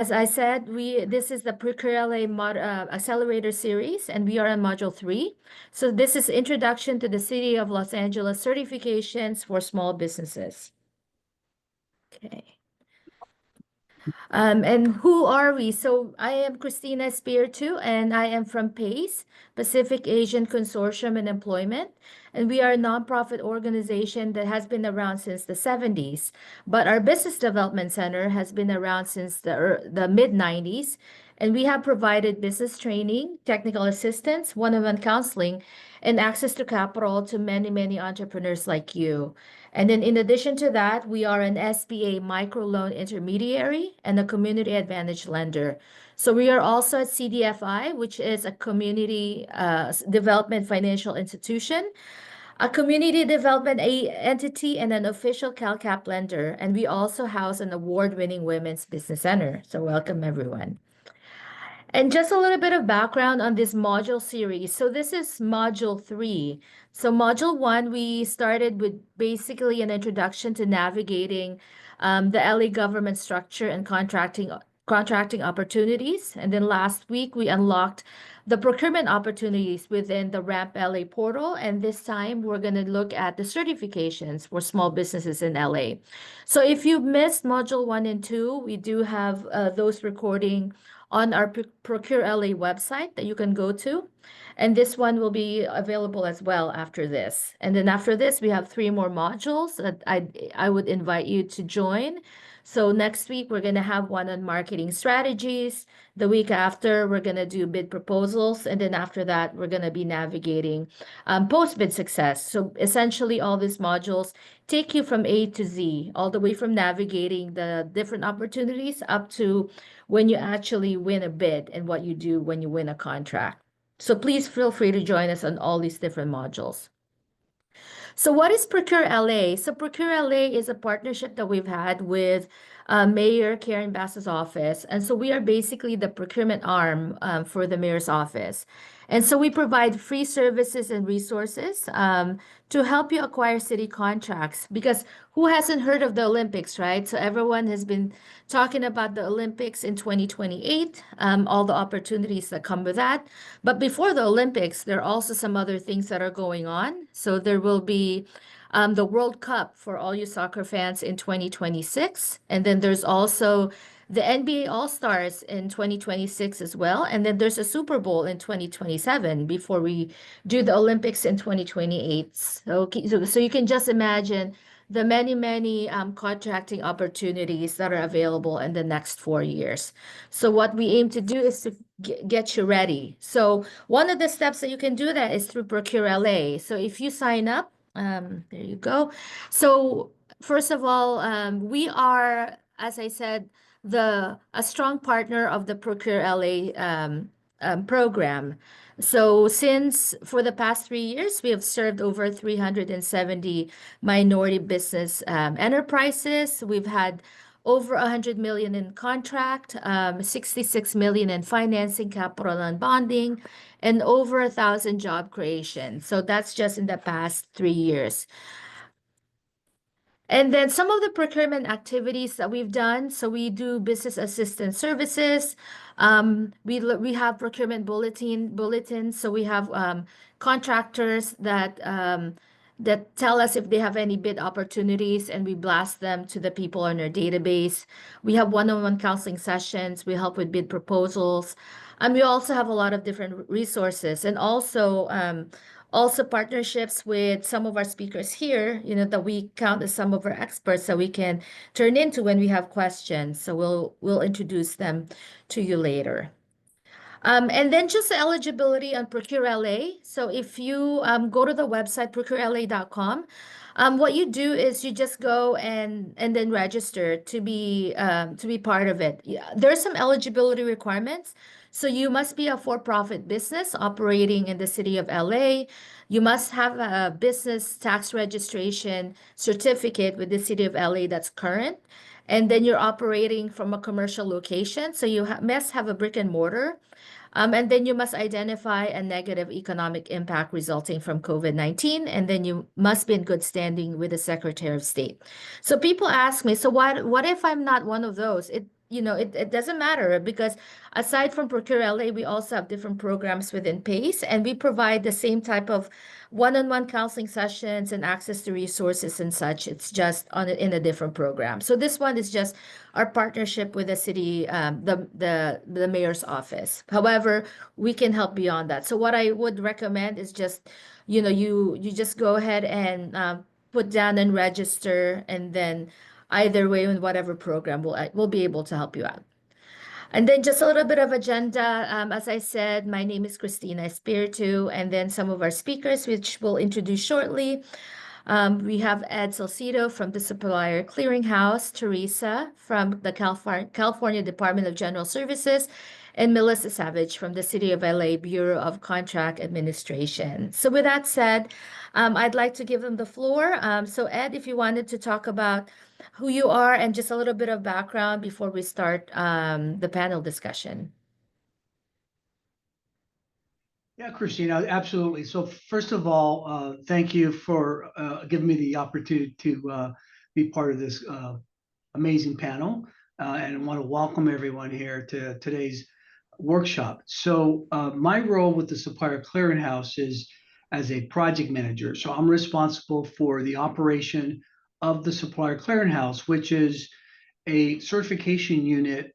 As I said, this is the ProcureLA Accelerator series, and we are on Module 3. So this is Introduction to the City of Los Angeles Certifications for Small Businesses. Okay. And who are we? So I am Christina Spiritu, and I am from PACE, Pacific Asian Consortium and Employment. And we are a nonprofit organization that has been around since the 70s. But our Business Development Center has been around since the mid-90s. And we have provided business training, technical assistance, one-on-one counseling, and access to capital to many, many entrepreneurs like you. And then in addition to that, we are an SBA microloan intermediary and a community advantage lender. So we are also at CDFI, which is a community development financial institution, a community development entity, and an official CalCap lender. And we also house an award-winning women's business center. So welcome, everyone. And just a little bit of background on this module series. So this is module 3. So module 1, we started with basically an introduction to navigating the LA government structure and contracting opportunities. And then last week, we unlocked the procurement opportunities within the RAMP LA portal. And this time, we're going to look at the certifications for small businesses in LA. So if you missed module 1 and 2, we do have those recording on our ProcureLA website that you can go to. And this one will be available as well after this. And then after this, we have 3 more modules that I would invite you to join. So next week, we're going to have one on marketing strategies. The week after, we're going to do bid proposals. And then after that, we're going to be navigating post-bid success. So essentially, all these modules take you from A to Z, all the way from navigating the different opportunities up to when you actually win a bid and what you do when you win a contract. So please feel free to join us on all these different modules. So what is ProcureLA? So ProcureLA is a partnership that we've had with Mayor Karen Bass's office. And so we are basically the procurement arm for the mayor's office. And so we provide free services and resources to help you acquire city contracts, because who hasn't heard of the Olympics, right? So everyone has been talking about the Olympics in 2028, all the opportunities that come with that. But before the Olympics, there are also some other things that are going on. So there will be the World Cup for all you soccer fans in 2026. And then there's also the NBA All-Stars in 2026 as well. And then there's a Super Bowl in 2027 before we do the Olympics in 2028. So you can just imagine the many, many contracting opportunities that are available in the next 4 years. So what we aim to do is to get you ready. So one of the steps that you can do that is through ProcureLA. So if you sign up, there you go. So first of all, we are, as I said, a strong partner of the ProcureLA program. So since for the past 3 years, we have served over 370 minority business enterprises. We've had over 100 million in contract, 66 million in financing, capital and bonding, and over 1,000 job creation. So that's just in the past 3 years. And then some of the procurement activities that we've done. So we do business assistance services. We have procurement bulletins. So we have contractors that tell us if they have any bid opportunities, and we blast them to the people on our database. We have one-on-one counseling sessions. We help with bid proposals. And we also have a lot of different resources, and also partnerships with some of our speakers here, that we count as some of our experts that we can turn into when we have questions. So we'll introduce them to you later. And then just the eligibility on ProcureLA. So if you go to the website, procurela.com, what you do is you just go and then register to be part of it. Yeah, there are some eligibility requirements. So you must be a for-profit business operating in the city of LA. You must have a business tax registration certificate with the city of LA that's current. And then you're operating from a commercial location. So you must have a brick and mortar. And then you must identify a negative economic impact resulting from COVID-19, and then you must be in good standing with the Secretary of State. So people ask me, so what if I'm not one of those? it doesn't matter because aside from ProcureLA, we also have different programs within PACE, and we provide the same type of one-on-one counseling sessions and access to resources and such. It's just in a different program. So this one is just our partnership with the city, the mayor's office. However, we can help beyond that. So what I would recommend is just, you just go ahead and put down and register, and then either way, in whatever program, we'll be able to help you out. And then just a little bit of agenda. As I said, my name is Christina Espiritu, and then some of our speakers, which we'll introduce shortly. We have Ed Salcido from the Supplier Clearinghouse, Teresa from the California Department of General Services, and Melissa Savage from the City of LA Bureau of Contract Administration. So with that said, I'd like to give them the floor. So Ed, if you wanted to talk about who you are and just a little bit of background before we start the panel discussion. Yeah, Christina, absolutely. So first of all, thank you for giving me the opportunity to be part of this amazing panel. And I want to welcome everyone here to today's workshop. So my role with the Supplier Clearinghouse is as a project manager. So I'm responsible for the operation of the Supplier Clearinghouse, which is a certification unit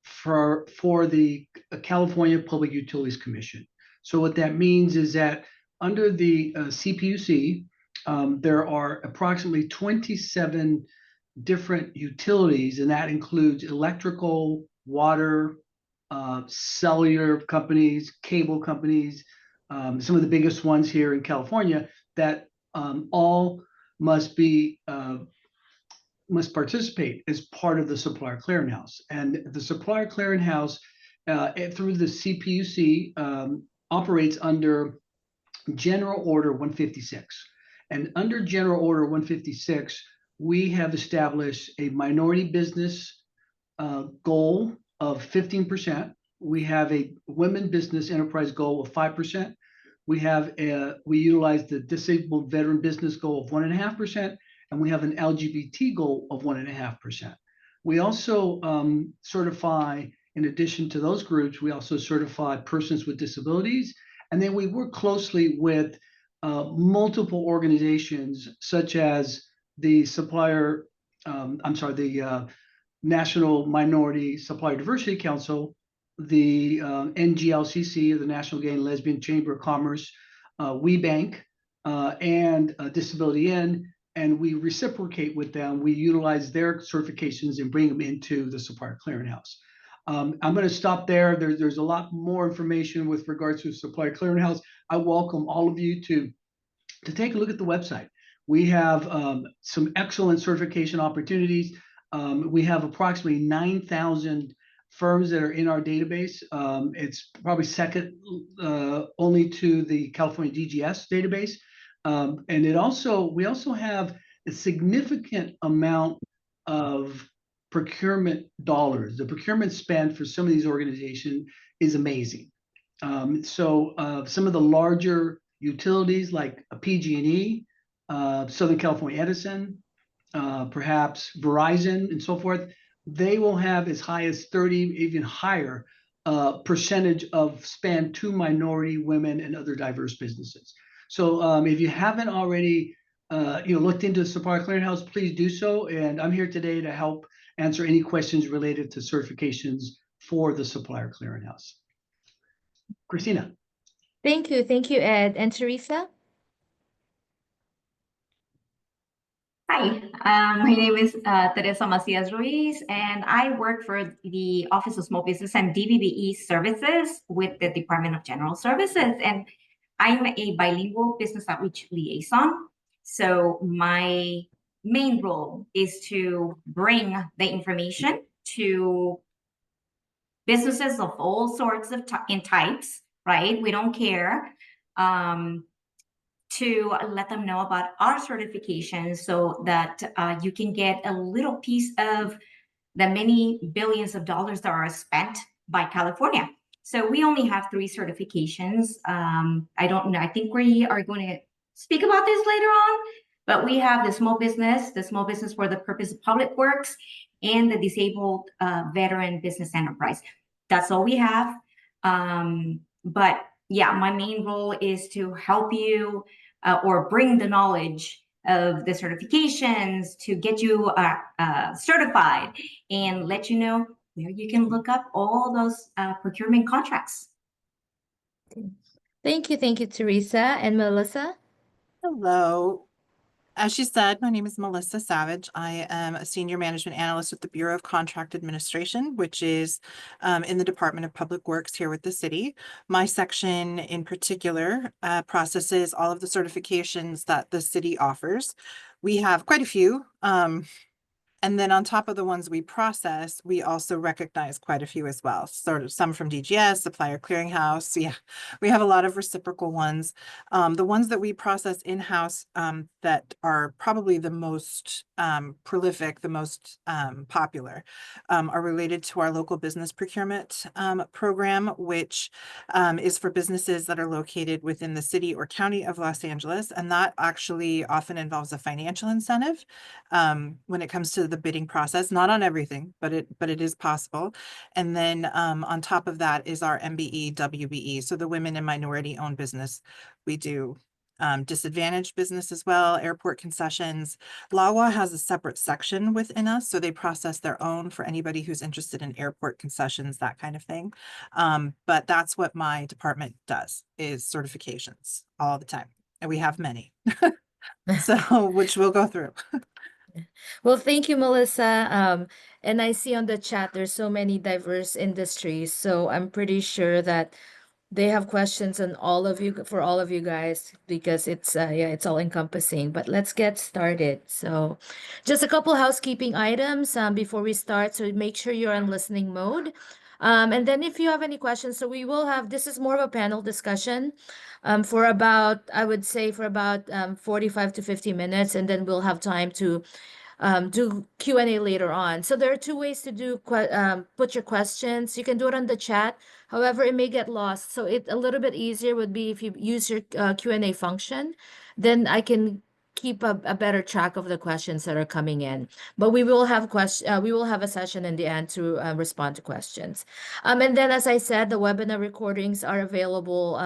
for the California Public Utilities Commission. So what that means is that under the CPUC, there are approximately 27 different utilities, and that includes electrical, water, cellular companies, cable companies, some of the biggest ones here in California that all must participate as part of the Supplier Clearinghouse. And the Supplier Clearinghouse, through the CPUC, operates under General Order 156. And under General Order 156, we have established a minority business goal of 15%. We have a women business enterprise goal of 5%. We utilize the disabled veteran business goal of 1.5%. And we have an LGBT goal of 1.5%. We also certify, in addition to those groups, we also certify persons with disabilities. And then we work closely with multiple organizations, such as the National Minority Supplier Diversity Council, the NGLCC, the National Gay and Lesbian Chamber of Commerce, WeBank, and Disability In. And we reciprocate with them. We utilize their certifications and bring them into the Supplier Clearinghouse. I'm going to stop there. There's a lot more information with regards to the Supplier Clearinghouse. I welcome all of you to take a look at the website. We have some excellent certification opportunities. We have approximately 9,000 firms that are in our database. It's probably second only to the California DGS database. And we also have a significant amount of procurement dollars. The procurement spend for some of these organizations is amazing. So some of the larger utilities like PG&E, Southern California Edison, perhaps Verizon and so forth, they will have as high as 30, even higher percentage of spend to minority, women, and other diverse businesses. So if you haven't already looked into the Supplier Clearinghouse, please do so. And I'm here today to help answer any questions related to certifications for the Supplier Clearinghouse. Christina. Thank you. Thank you, Ed. And Teresa? Hi, my name is Teresa Macias Ruiz, and I work for the Office of Small Business and DBBE Services with the Department of General Services. And I'm a bilingual business outreach liaison. So my main role is to bring the information to businesses of all sorts of types, right? We don't care. To let them know about our certifications so that you can get a little piece of the many billions of dollars that are spent by California. So we only have 3 certifications. I don't know. I think we are going to speak about this later on, but we have the small business for the purpose of public works, and the disabled veteran business enterprise. That's all we have. But yeah, my main role is to help you or bring the knowledge of the certifications to get you certified and let you know where you can look up all those procurement contracts. Thank you, Teresa. And Melissa? Hello. As she said, my name is Melissa Savage. I am a senior management analyst with the Bureau of Contract Administration, which is in the Department of Public Works here with the city. My section in particular processes all of the certifications that the city offers. We have quite a few. And then on top of the ones we process, we also recognize quite a few as well. Sort of some from DGS, Supplier Clearinghouse. Yeah, we have a lot of reciprocal ones. The ones that we process in-house that are probably the most prolific, the most popular, are related to our local business procurement program, which is for businesses that are located within the city or county of Los Angeles. And that actually often involves a financial incentive when it comes to the bidding process, not on everything, but it is possible. And then on top of that is our MBE, WBE. So the women and minority owned business. We do disadvantaged business as well, airport concessions. LAWA has a separate section within us, so they process their own for anybody who's interested in airport concessions, that kind of thing. But that's what my department does, is certifications all the time. And we have many, so which we'll go through. Well, thank you, Melissa. And I see on the chat there's so many diverse industries, so I'm pretty sure that they have questions on all of you, for all of you guys, because it's yeah, it's all encompassing. But let's get started. So just a couple housekeeping items before we start. So make sure you're in listening mode. And then if you have any questions, so we will have, this is more of a panel discussion for about, I would say for about 45 to 50 minutes, and then we'll have time to do Q&A later on. So there are two ways to do put your questions. You can do it on the chat. However, it may get lost. So it a little bit easier would be if you use your Q&A function, then I can keep a better track of the questions that are coming in. But we will have a session in the end to respond to questions. And then, as I said, the webinar recordings are available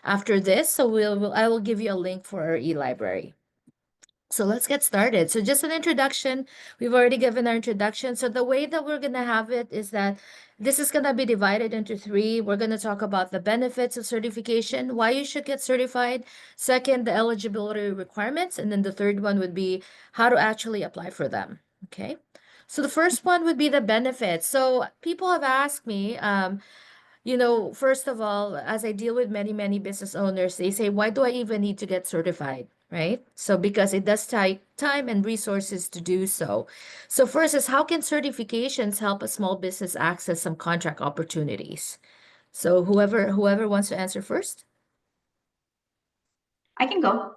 after this. So I will give you a link for our e-library. So let's get started. So just an introduction. We've already given our introduction. So the way that we're going to have it is that this is going to be divided into three. We're going to talk about the benefits of certification, why you should get certified. Second, the eligibility requirements. And then the third one would be how to actually apply for them. Okay. So the first one would be the benefits. So people have asked me, you know, first of all, as I deal with many business owners, they say, why do I even need to get certified? Right? So because it does take time and resources to do so. So first is, how can certifications help a small business access some contract opportunities? So whoever wants to answer first. I can go.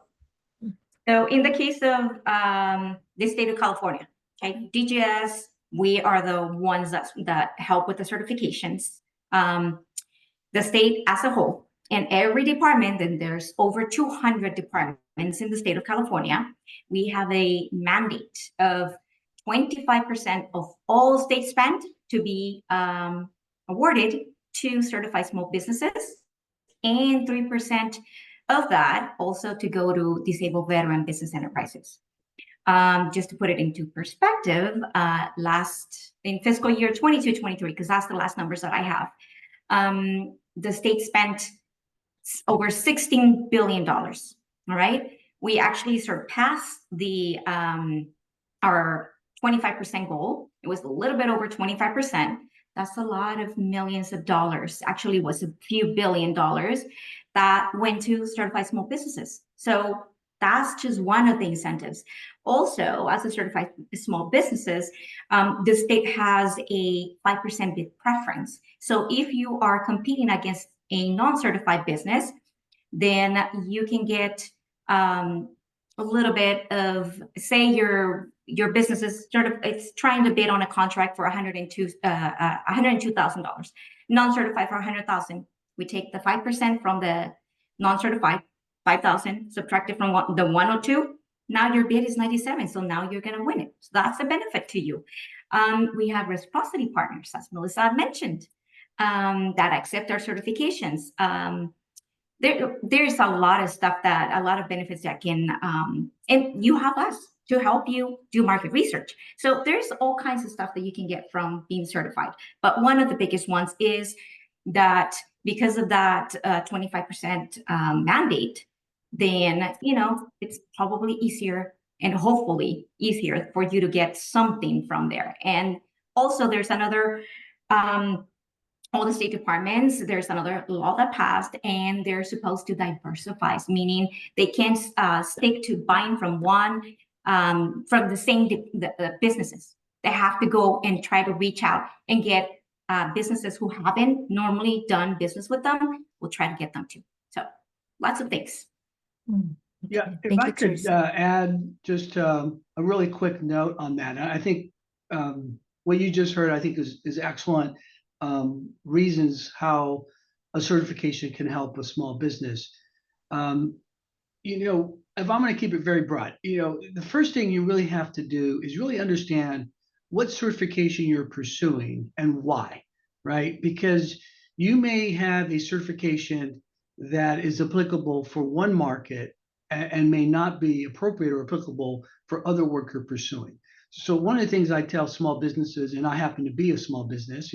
So in the case of the state of California, okay, DGS, we are the ones that help with the certifications. The state as a whole, and every department, and there's over 200 departments in the state of California, we have a mandate of 25% of all state spend to be awarded to certified small businesses, and 3% of that also to go to disabled veteran business enterprises. Just to put it into perspective, in fiscal year 22-23, because that's the last numbers that I have, the state spent over $16 billion. All right. We actually surpassed our 25% goal. It was a little bit over 25%. That's a lot of millions of dollars. Actually, it was a few $1 billion that went to certified small businesses. So that's just one of the incentives. Also, as a certified small businesses, the state has a 5% bid preference. So if you are competing against a non-certified business, then you can get a little bit of, say your business is it's trying to bid on a contract for $102,000, non-certified for $100,000. We take the 5% from the non-certified, 5,000, subtract it from the 102. Now your bid is 97, so now you're going to win it. So that's a benefit to you. We have reciprocity partners, as Melissa mentioned, that accept our certifications. There's a lot of stuff a lot of benefits that can, and you have us to help you do market research. So there's all kinds of stuff that you can get from being certified. But one of the biggest ones is that because of that 25% mandate, then, it's probably easier and hopefully easier for you to get something from there. And also there's another, all the state departments, there's another law that passed, and they're supposed to diversify, meaning they can't stick to buying from from the same businesses. They have to go and try to reach out and get businesses who haven't normally done business with them. We'll try to get them too. So lots of things. Yeah, if Thank I you, could Teresa. add just a really quick note on that. I think what you just heard, I think is excellent reasons how a certification can help a small business. If I'm going to keep it very broad, the first thing you really have to do is really understand what certification you're pursuing and why, right? Because you may have a certification that is applicable for one market and may not be appropriate or applicable for other work you're pursuing. So one of the things I tell small businesses, and I happen to be a small business,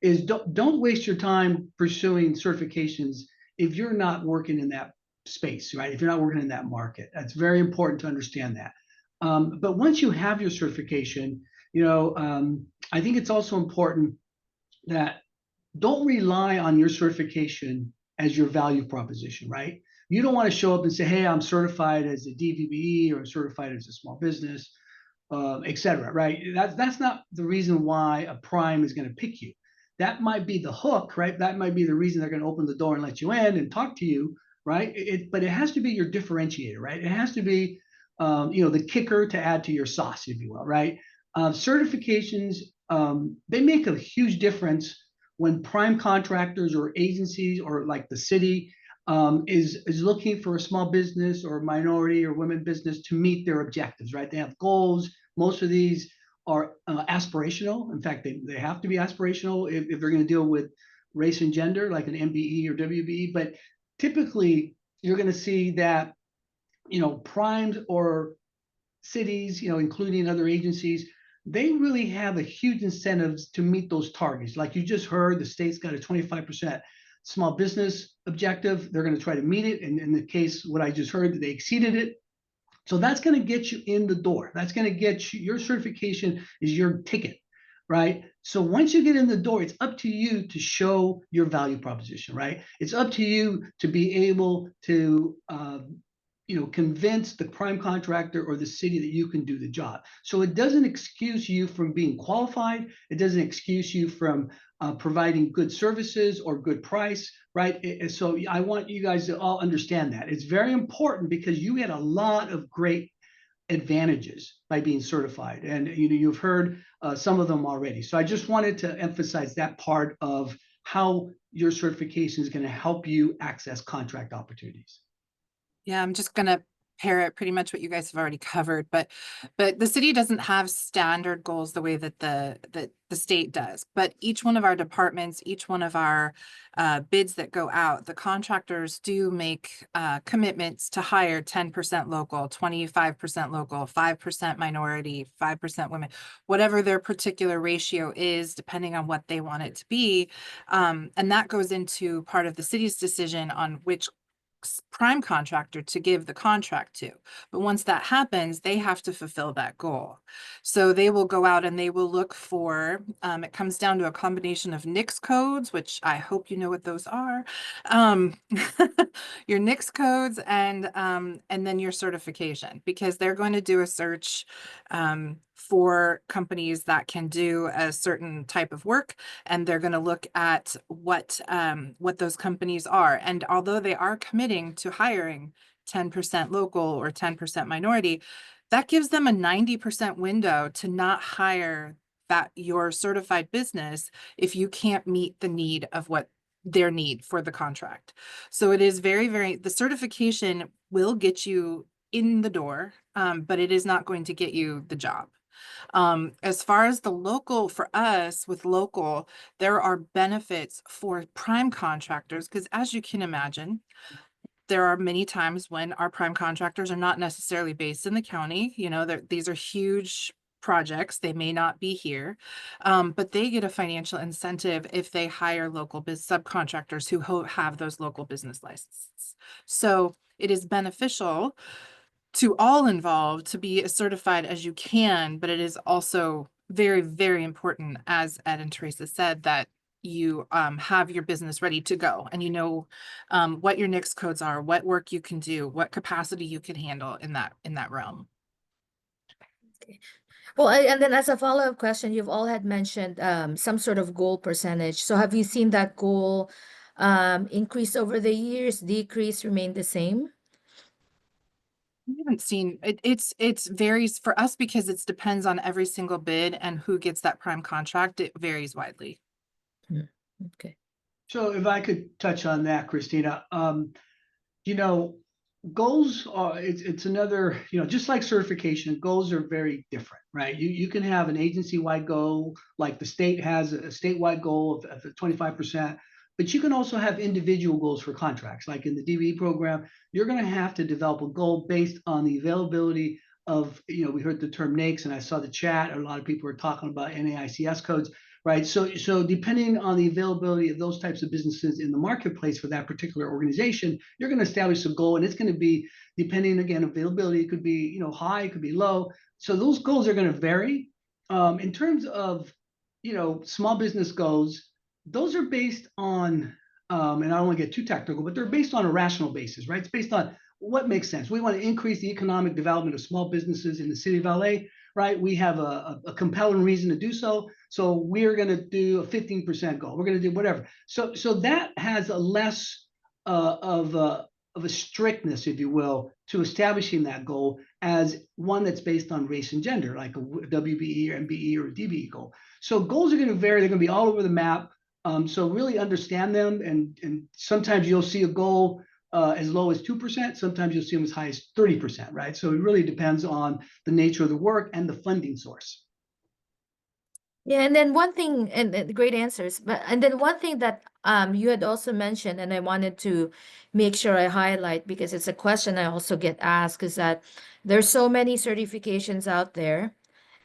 is don't waste your time pursuing certifications if you're not working in that space, right? If you're not working in that market. That's very important to understand that. But once you have your certification, I think it's also important that don't rely on your certification as your value proposition, right? You don't want to show up and say, hey, I'm certified as a DVBE or I'm certified as a small business, et cetera, right? That's not the reason why a prime is going to pick you. That might be the hook, right? That might be the reason they're going to open the door and let you in and talk to you, right? But it has to be your differentiator, right? It has to be, the kicker to add to your sauce, if you will, right? Certifications, they make a huge difference when prime contractors or agencies or like the city is looking for a small business or minority or women business to meet their objectives, right? They have goals. Most of these are aspirational. In fact, they have to be aspirational if they're going to deal with race and gender, like an MBE or WBE. But typically, you're going to see that, primes or cities, including other agencies, they really have a huge incentives to meet those targets. Like you just heard, the state's got a 25% small business objective. They're going to try to meet it. And in the case, what I just heard, they exceeded it. So that's going to get you in the door. That's going to get you, your certification is your ticket, right? So once you get in the door, it's up to you to show your value proposition, right? It's up to you to be able to, convince the prime contractor or the city that you can do the job. So it doesn't excuse you from being qualified. It doesn't excuse you from providing good services or good price, right? So I want you guys to all understand that. It's very important because you get a lot of great advantages by being certified. And you've heard some of them already. So I just wanted to emphasize that part of how your certification is going to help you access contract opportunities. Yeah, I'm just gonna parrot pretty much what you guys have already covered, but the city doesn't have standard goals the way that the state does. But each one of our departments, each one of our bids that go out, the contractors do make commitments to hire 10% local, 25% local, 5% minority, 5% women, whatever their particular ratio is, depending on what they want it to be. And that goes into part of the city's decision on which prime contractor to give the contract to. But once that happens, they have to fulfill that goal. So they will go out and they will look for, it comes down to a combination of NICS codes, which I hope you know what those are, your NICS codes and then your certification, because they're going to do a search for companies that can do a certain type of work, and they're going to look at what those companies are. And although they are committing to hiring 10% local or 10% minority, that gives them a 90% window to not hire your certified business if you can't meet the need of what their need for the contract. So it is the certification will get you in the door, but it is not going to get you the job. As far as the local, for us with local, there are benefits for prime contractors, because as you can imagine, there are many times when our prime contractors are not necessarily based in the county. You know, these are huge projects. They may not be here, but they get a financial incentive if they hire local subcontractors who have those local business licenses. So it is beneficial to all involved to be as certified as you can, but it is also very, very important, as Ed and Teresa said, that you have your business ready to go and you know what your NICS codes are, what work you can do, what capacity you can handle in that realm. Well, and then as a follow-up question, you've all had mentioned some sort of goal percentage. So have you seen that goal increase over the years, decrease, remain the same? We haven't seen it. It's varies for us because it depends on every single bid and who gets that prime contract. It varies widely. Okay. So if I could touch on that, Christina, you know, goals are, it's another, you know, just like certification, goals are very different, right? You can have an agency-wide goal, like the state has a statewide goal of 25%, but you can also have individual goals for contracts. Like in the DBE program, you're going to have to develop a goal based on the availability of, you know, we heard the term NAICS, and I saw the chat, a lot of people are talking about NAICS codes, right? So depending on the availability of those types of businesses in the marketplace for that particular organization, you're going to establish a goal, and it's going to be depending, again, availability. It could be, you know, high, it could be low. So those goals are going to vary. In terms of, you know, small business goals, those are based on, and I don't want to get too technical, but they're based on a rational basis, right? It's based on what makes sense. We want to increase the economic development of small businesses in the city of LA, right? We have a compelling reason to do so. So we're going to do a 15% goal. We're going to do whatever. So that has a less of a strictness, if you will, to establishing that goal as one that's based on race and gender, like a WBE or MBE or a DBE goal. So goals are going to vary. They're going to be all over the map. So really understand them. And sometimes you'll see a goal as low as 2%. Sometimes you'll see them as high as 30%, right? So it really depends on the nature of the work and the funding source. Yeah, and then one thing, and great answers, and then one thing that you had also mentioned, and I wanted to make sure I highlight because it's a question I also get asked, is that there's so many certifications out there,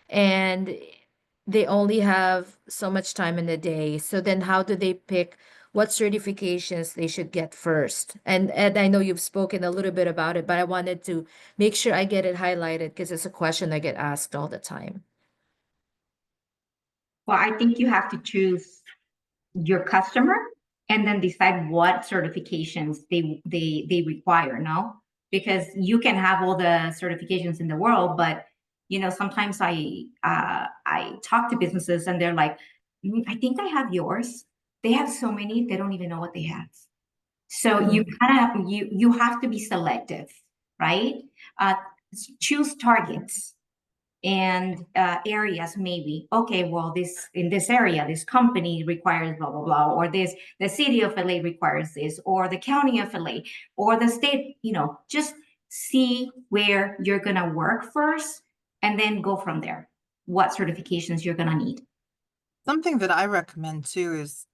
and they only have so much time in the day. So then how do they pick what certifications they should get first? And I know you've spoken a little bit about it, but I wanted to make sure I get it highlighted because it's a question I get asked all the time. Well, I think you have to choose your customer and then decide what certifications they require, no? Because you can have all the certifications in the world, but you know, sometimes I talk to businesses and they're like, I think I have yours. They have so many, they don't even know what they have. So you kind of you have to be selective, right? Choose targets and areas. Maybe, okay, well, this in this area, this company requires blah blah blah, or the city of LA requires this, or the county of LA, or the state. You know, just see where you're gonna work first, and then go from there. What certifications you're gonna need. Something that I recommend too is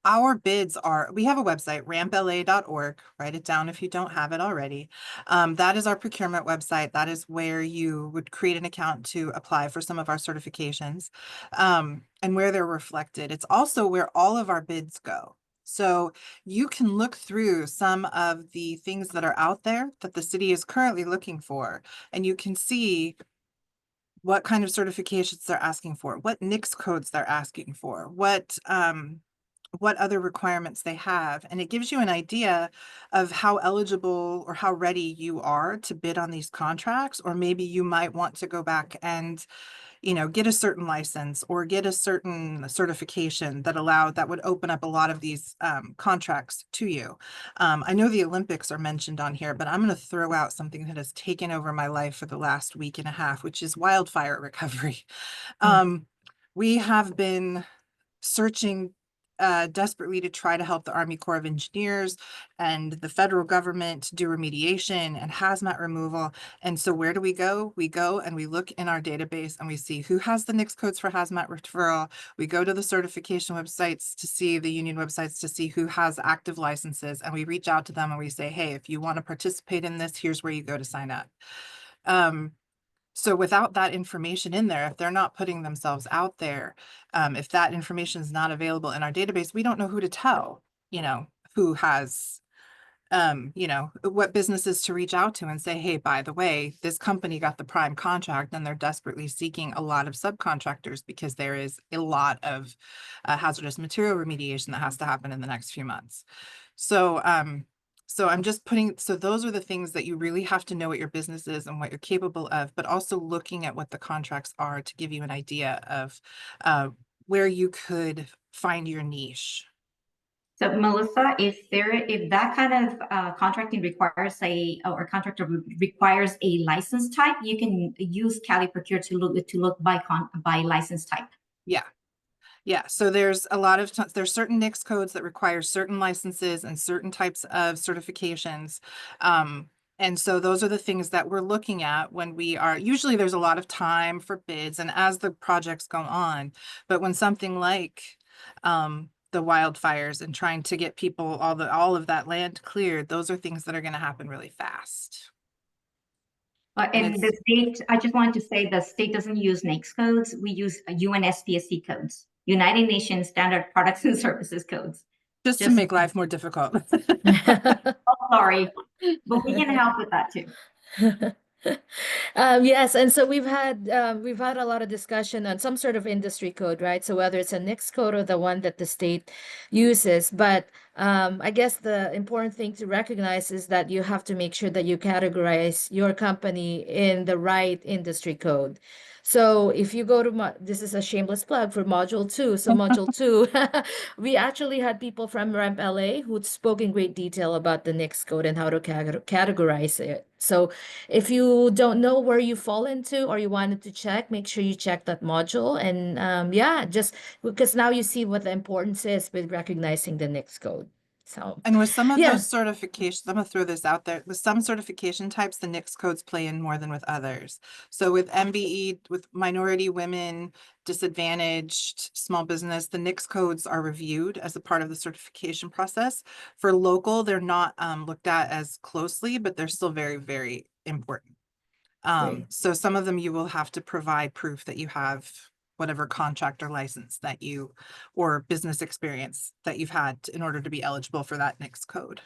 our bids are, we have a website, rampla.org. Write it down if you don't have it already. That is our procurement website. That is where you would create an account to apply for some of our certifications, and where they're reflected. It's also where all of our bids go. So you can look through some of the things that are out there that the city is currently looking for, and you can see what kind of certifications they're asking for, what NICS codes they're asking for, what other requirements they have. And it gives you an idea of how eligible or how ready you are to bid on these contracts, or maybe you might want to go back and, you know, get a certain license or get a certain certification that would open up a lot of these contracts to you. I know the Olympics are mentioned on here, but I'm going to throw out something that has taken over my life for the last week and a half, which is wildfire recovery. We have been searching desperately to try to help the Army Corps of Engineers and the federal government do remediation and hazmat removal. And so where do we go? We go and we look in our database and we see who has the NICS codes for hazmat referral. We go to the certification websites to see the union websites to see who has active licenses, and we reach out to them and we say, hey, if you want to participate in this, here's where you go to sign up. So without that information in there, if they're not putting themselves out there, if that information is not available in our database, we don't know who to tell, who has, what businesses to reach out to and say, hey, by the way, this company got the prime contract and they're desperately seeking a lot of subcontractors because there is a lot of hazardous material remediation that has to happen in the next few months. So, so I'm just so those are the things that you really have to know what your business is and what you're capable of, but also looking at what the contracts are to give you an idea of where you could find your niche. So Melissa, if that kind of contracting requires or contractor requires a license type, you can use Cali Procure to look by license type. Yeah. Yeah, so there's a lot of there's certain NICS codes that require certain licenses and certain types of certifications. And so those are the things that we're looking at when we are, usually there's a lot of time for bids and as the projects go on, but when something like the wildfires and trying to get people, all of that land cleared, those are things that are going to happen really fast. And the state, I just wanted to say the state doesn't use NAICS codes. We use UNSPSC codes, United Nations Standard Products and Services codes. Just to make life more difficult. Oh, sorry, but we can help with that too. Yes, and so we've had a lot of discussion on some sort of industry code, right? So whether it's a NICS code or the one that the state uses, but I guess the important thing to recognize is that you have to make sure that you categorize your company in the right industry code. So if you go to this is a shameless plug for Module 2. So Module 2, we actually had people from REMP LA who spoke in great detail about the NICS code and how to categorize it. So if you don't know where you fall into or you wanted to check, make sure you check that module. And yeah, just because now you see what the importance is with recognizing the NICS code. So, and with some of yeah. those certifications, I'm going to throw this out there. With some certification types, the NICS codes play in more than with others. So with MBE, with minority, women, disadvantaged, small business, the NICS codes are reviewed as a part of the certification process. For local, they're not looked at as closely, but they're still very, very important. So some of them you will have to provide proof that you have whatever contract or license that you, or business experience that you've had in order to be eligible for that NICS code.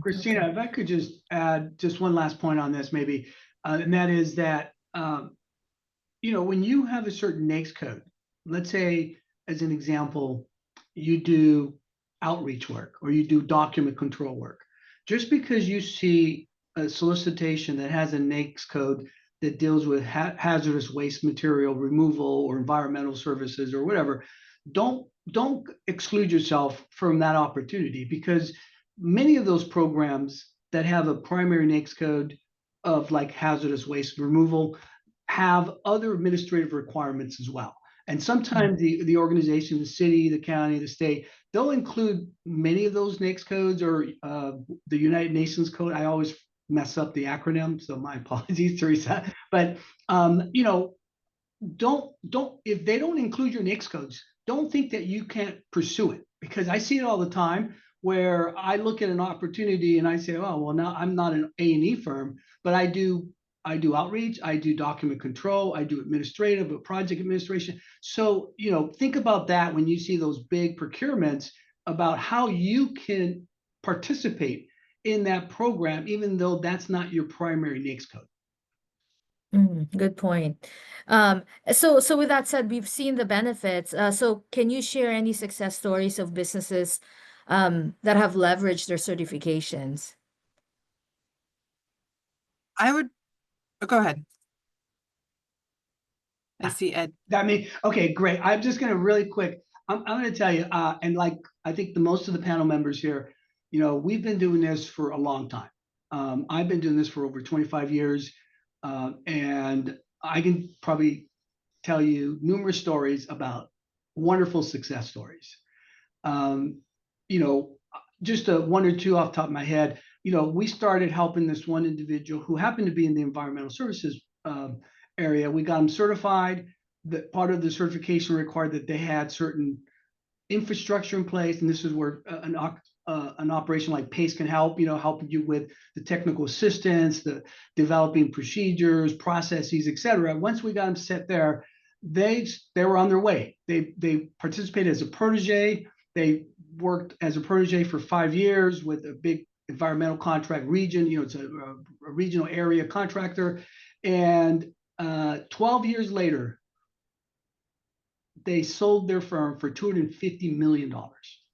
Christina, Okay. if I could just add just one last point on this maybe, and that is that, when you have a certain NAICS code, let's say, as an example, you do outreach work or you do document control work, just because you see a solicitation that has a NAICS code that deals with hazardous waste material removal or environmental services or whatever, don't exclude yourself from that opportunity, because many of those programs that have a primary NAICS code of like hazardous waste removal have other administrative requirements as well. And sometimes the organization, the city, the county, the state, they'll include many of those NAICS codes or the United Nations code. I always mess up the acronym, so my apologies, Teresa. But don't if they don't include your NAICS codes, don't think that you can't pursue it, because I see it all the time where I look at an opportunity and I say, oh, well, now I'm not an A&E firm, but I do outreach, I do document control, I do administrative, but project administration. So, think about that when you see those big procurements, about how you can participate in that program, even though that's not your primary NAICS code. Good point. So with that said, we've seen the benefits. So can you share any success stories of businesses that have leveraged their certifications? I would go ahead. I see Ed. Okay, great. I'm just going to really quick. I'm going to tell you, and like I think most of the panel members here, we've been doing this for a long time. I've been doing this for over 25 years, and I can probably tell you numerous stories about wonderful success stories. You know, just one or two off the top of my head, you know, we started helping this one individual who happened to be in the environmental services area. We got them certified. That part of the certification required that they had certain infrastructure in place, and this is where an operation like PACE can help, you know, helping you with the technical assistance, the developing procedures, processes, etc. Once we got them set there, they were on their way. They participated as a protege. They worked as a protege for 5 years with a big environmental contract region. You know, it's a regional area contractor. And 12 years later, they sold their firm for $250 million.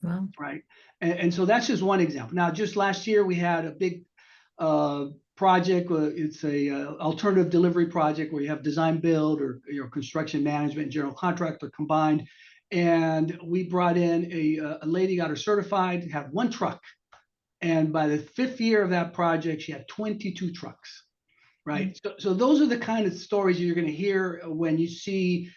Wow. Right. And so that's just one example. Now, just last year, we had a big project. It's a alternative delivery project where you have design build or construction management and general contractor combined. And we brought in a lady, got her certified, had one truck. And by the 5th year of that project, she had 22 trucks. Right. So those are the kind of stories you're going to hear when you see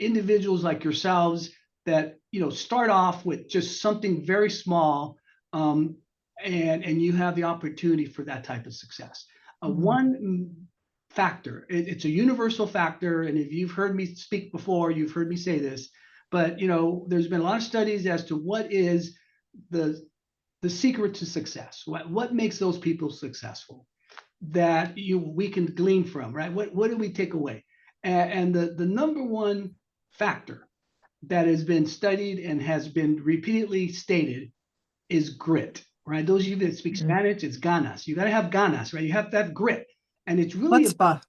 individuals like yourselves that, you know, start off with just something very small, and you have the opportunity for that type of success. One factor, it's a universal factor, and if you've heard me speak before, you've heard me say this, but, you know, there's been a lot of studies as to what is the secret to success. What makes those people successful that we can glean from, right? What do we take away? And the number one factor that has been studied and has been repeatedly stated is grit, right? Those of you that speak Spanish, it's ganas. You got to have ganas, right? You have to have grit. And it's really Chutzpah.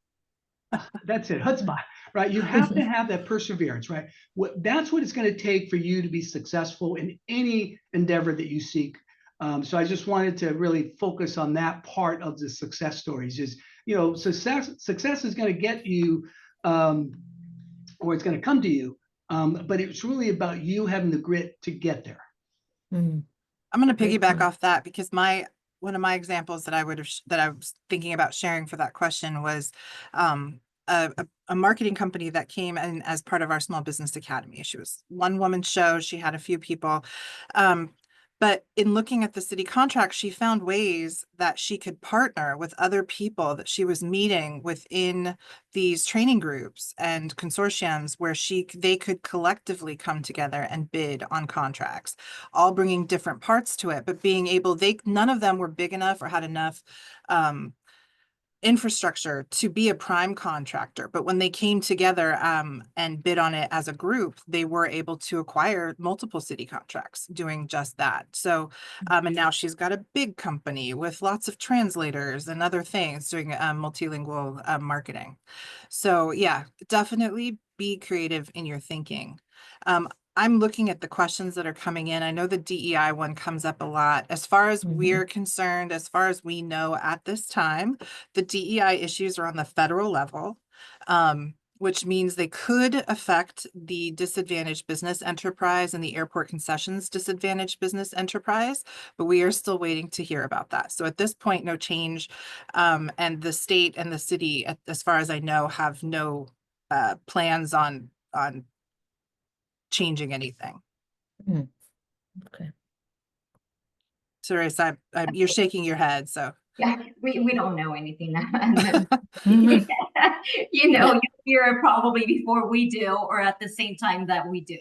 That's it, chutzpah, right? You have to have that perseverance, right? That's what it's going to take for you to be successful in any endeavor that you seek. So I just wanted to really focus on that part of the success stories. Is, you know, success is going to get you, or it's going to come to you, but it's really about you having the grit to get there. Mm. I'm going to Great piggyback point. off that because one of my examples that I was thinking about sharing for that question was a marketing company that came in as part of our Small Business Academy. She was one woman show. She had a few people. But in looking at the city contract, she found ways that she could partner with other people that she was meeting within these training groups and consortiums where they could collectively come together and bid on contracts, all bringing different parts to it, but being able, none of them were big enough or had enough infrastructure to be a prime contractor. But when they came together and bid on it as a group, they were able to acquire multiple city contracts doing just that. So, and now she's got a big company with lots of translators and other things doing multilingual marketing. So yeah, definitely be creative in your thinking. I'm looking at the questions that are coming in. I know the DEI one comes up a lot. As far as we're concerned, as far as we know at this time, the DEI issues are on the federal level, which means they could affect the disadvantaged business enterprise and the airport concessions disadvantaged business enterprise, but we are still waiting to hear about that. So at this point, no change. And the state and the city, as far as I know, have no plans on changing anything. Okay. Teresa, you're shaking your head, so. Yeah, we don't know anything. You know, you hear it probably before we do, or at the same time that we do,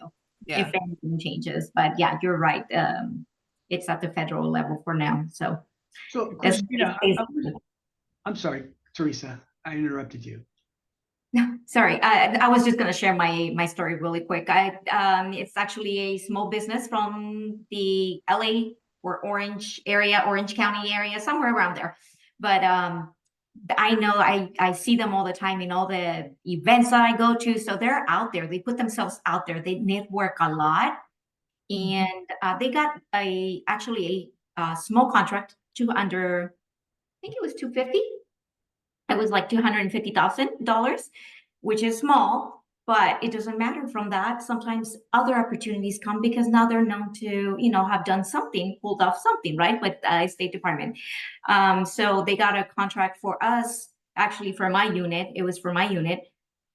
if anything changes. But yeah, you're right. It's at the federal level for now. So Christina, I'm sorry, Teresa, I interrupted you. Sorry, I was just going to share my story really quick. It's actually a small business from the LA or Orange County area, somewhere around there. But I know I see them all the time in all the events that I go to. So they're out there. They put themselves out there. They network a lot, and they got actually a small contract I think it was $250. It was like $250,000, which is small, but it doesn't matter from that. Sometimes other opportunities come because now they're known to, you know, have done something, pulled off something, right, with State Department. So they got a contract for us, actually for my unit. It was for my unit.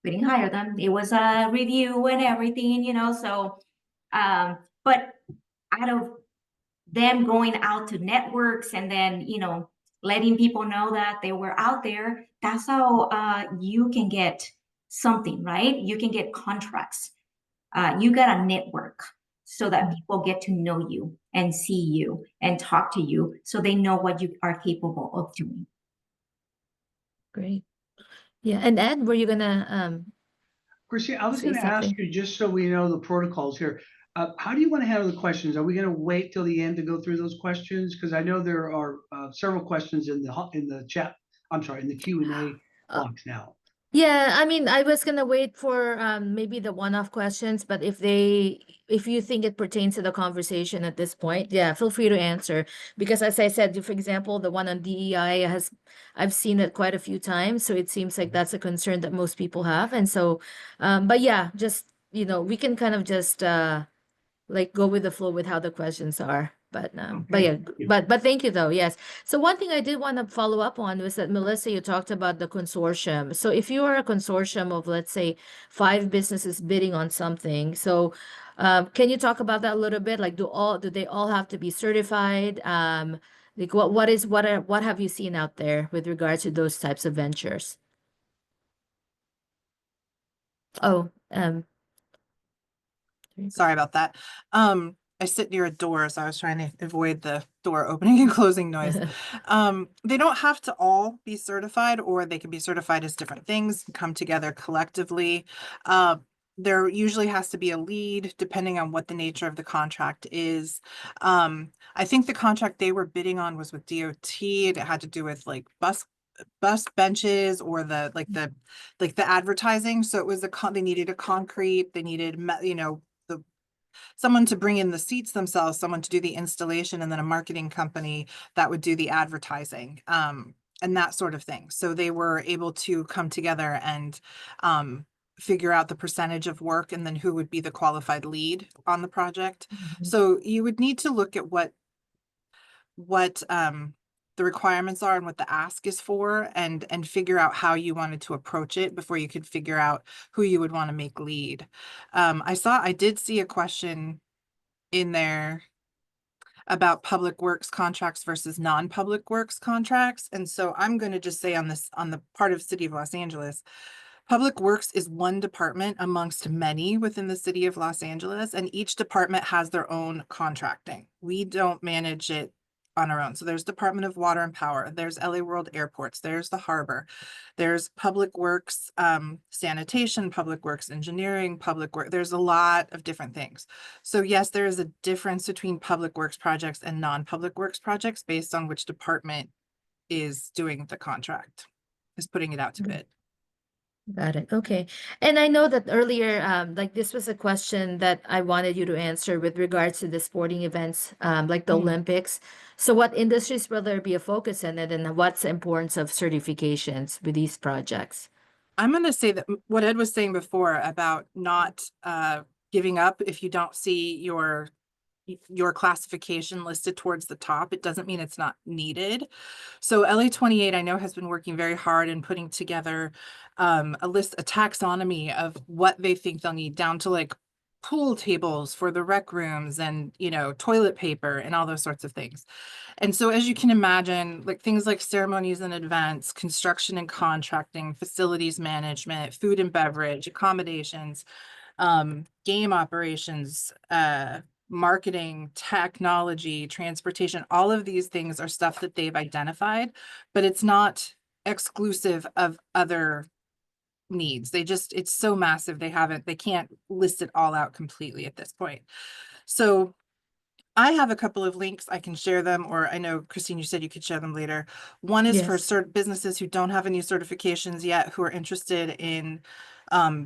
We didn't hire them. It was a review and everything, you know, so But out of them going out to networks and then, letting people know that they were out there, that's how you can get something, right? You can get contracts. You got a network so that people get to know you and see you and talk to you so they know what you are capable of doing. Great. Yeah, and Ed, were you gonna Christine, I was say going to ask something? you, just so we know the protocols here, how do you want to handle the questions? Are we going to wait till the end to go through those questions? Because I know there are several questions in the chat. I'm sorry, in the Q&A Uh, box now. Yeah, I mean, I was gonna wait for maybe the one-off questions, but if you think it pertains to the conversation at this point, yeah, feel free to answer. Because as I said, for example, the one on DEI I've seen it quite a few times, so it seems like that's a concern that most people have. And so, but yeah, just, we can kind of just like go with the flow with how the questions are. But Okay, yeah, thank you. but thank you though. Yes. So one thing I did want to follow up on was that Melissa, you talked about the consortium. So if you are a consortium of, let's say, 5 businesses bidding on something, so can you talk about that a little bit? Like, do they all have to be certified? Like what have you seen out there with regards to those types of ventures? Oh, Sorry about that. I sit near a door, so I was trying to avoid the door opening and closing noise. They don't have to all be certified, or they can be certified as different things, come together collectively. There usually has to be a lead, depending on what the nature of the contract is. I think the contract they were bidding on was with DOT. It had to do with like bus benches or the advertising. So it was they needed a concrete, they needed, someone to bring in the seats themselves, someone to do the installation, and then a marketing company that would do the advertising, and that sort of thing. So they were able to come together and figure out the percentage of work and then who would be the qualified lead on the project. Mhm. So you would need to look at what the requirements are and what the ask is for, and figure out how you wanted to approach it before you could figure out who you would want to make lead. I did see a question in there about public works contracts versus non-public works contracts. And so I'm going to just say on the part of City of Los Angeles, Public Works is one department amongst many within the City of Los Angeles, and each department has their own contracting. We don't manage it on our own. So there's Department of Water and Power, there's LA World Airports, there's the harbor, there's Public Works sanitation, Public Works engineering, Public Work. There's a lot of different things. So yes, there is a difference between Public Works projects and non-Public Works projects based on which department is doing the contract, is putting it out to bid. Got it. Okay. And I know that earlier, like this was a question that I wanted you to answer with regards to the sporting events, like the Olympics. So what industries will there be a focus in it, and what's the importance of certifications with these projects? I'm going to say that what Ed was saying before about not giving up if you don't see your classification listed towards the top, it doesn't mean it's not needed. So LA 28, I know, has been working very hard in putting together a taxonomy of what they think they'll need, down to like pool tables for the rec rooms and, toilet paper and all those sorts of things. And so as you can imagine, like things like ceremonies and events, construction and contracting, facilities management, food and beverage, accommodations, game operations, marketing, technology, transportation, all of these things are stuff that they've identified, but it's not exclusive of other needs. It's so massive. They can't list it all out completely at this point. So I have a couple of links. I can share them, or I know, Christine, you said you could share them later. One is for Yes. businesses who don't have any certifications yet, who are interested in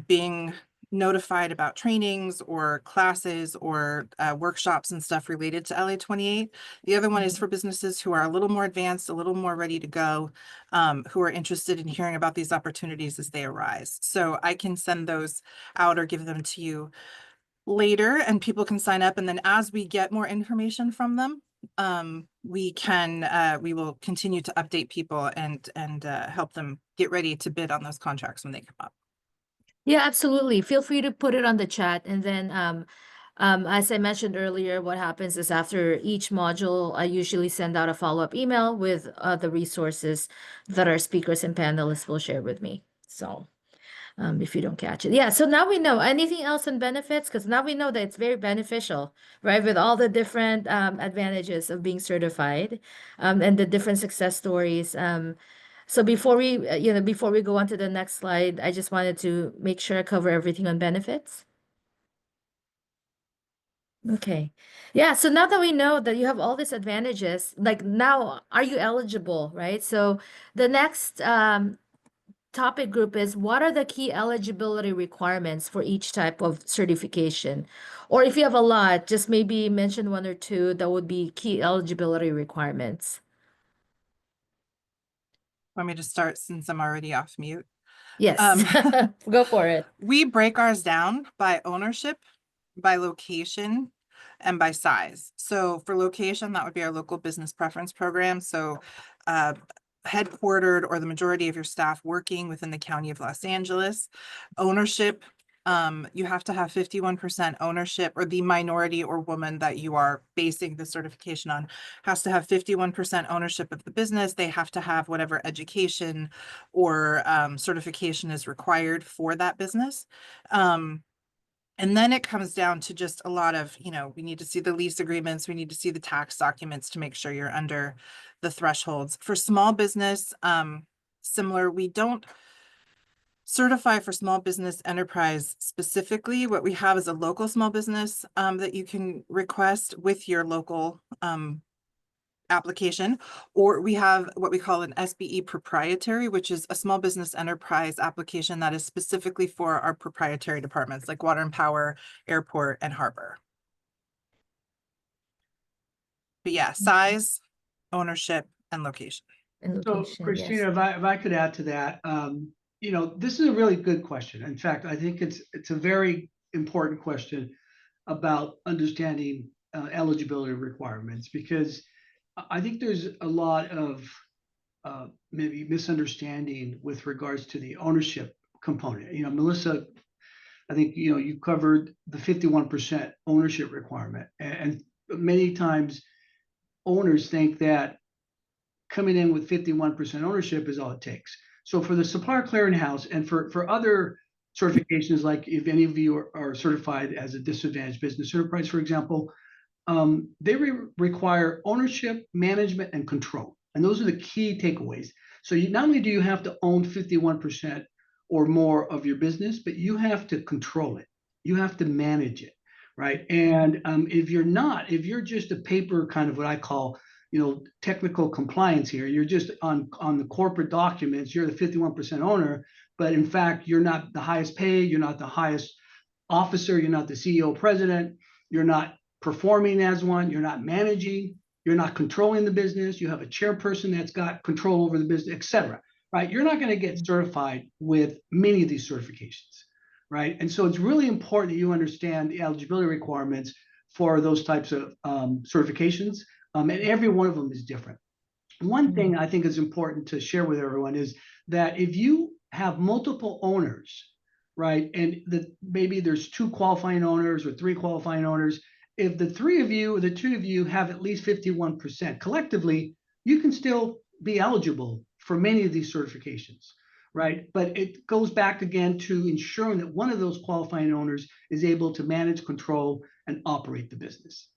being notified about trainings or classes or workshops and stuff related to LA 28. The other one is for businesses who are a little more advanced, a little more ready to go, who are interested in hearing about these opportunities as they arise. So I can send those out or give them to you later, and people can sign up. And then as we get more information from them, we will continue to update people and help them get ready to bid on those contracts when they come up. Yeah, absolutely. Feel free to put it on the chat, and then As I mentioned earlier, what happens is after each module, I usually send out a follow-up email with the resources that our speakers and panelists will share with me. So if you don't catch it. Yeah, so now we know. Anything else on benefits? Because now we know that it's very beneficial, right? With all the different advantages of being certified and the different success stories. So before we, before we go on to the next slide, I just wanted to make sure I cover everything on benefits. Okay. Yeah, so now that we know that you have all these advantages, like now, are you eligible, right? So the next topic group is what are the key eligibility requirements for each type of certification? Or if you have a lot, just maybe mention one or two that would be key eligibility requirements. Want me to start since I'm already off mute? Yes, go for it. We break ours down by ownership, by location, and by size. So for location, that would be our local business preference program. So headquartered or the majority of your staff working within the County of Los Angeles. Ownership, you have to have 51% ownership, or the minority or woman that you are basing the certification on has to have 51% ownership of the business. They have to have whatever education or certification is required for that business. And then it comes down to just a lot of, we need to see the lease agreements, we need to see the tax documents to make sure you're under the thresholds. For small business, similar, we don't certify for small business enterprise specifically. What we have is a local small business that you can request with your local application, or we have what we call an SBE proprietary, which is a small business enterprise application that is specifically for our proprietary departments like water and power, airport, and harbor. But yeah, size, ownership, and location. And So location, Christina, yes. if I could add to that, this is a really good question. In fact, I think it's a very important question about understanding eligibility requirements, because I think there's a lot of maybe misunderstanding with regards to the ownership component. Melissa, I think you covered the 51% ownership requirement, and many times owners think that coming in with 51% ownership is all it takes. So for the supplier clearinghouse and for other certifications, like if any of you are certified as a disadvantaged business enterprise, for example, they require ownership, management, and control. And those are the key takeaways. So not only do you have to own 51% or more of your business, but you have to control it. You have to manage it, right? And if you're just a paper kind of what I call, technical compliance here, you're just on the corporate documents, you're the 51% owner, but in fact, you're not the highest paid, you're not the highest officer, you're not the CEO, president, you're not performing as one, you're not managing, you're not controlling the business, you have a chairperson that's got control over the business, etc. Right? You're not going to get certified with many of these certifications, right? And so it's really important that you understand the eligibility requirements for those types of certifications, and every one of them is different. One thing I think is important to share with everyone is that if you have multiple owners, right, and maybe there's 2 qualifying owners or 3 qualifying owners, if the 3 of you or the 2 of you have at least 51% collectively, you can still be eligible for many of these certifications, right? But it goes back again to ensuring that one of those qualifying owners is able to manage, control, and operate the business.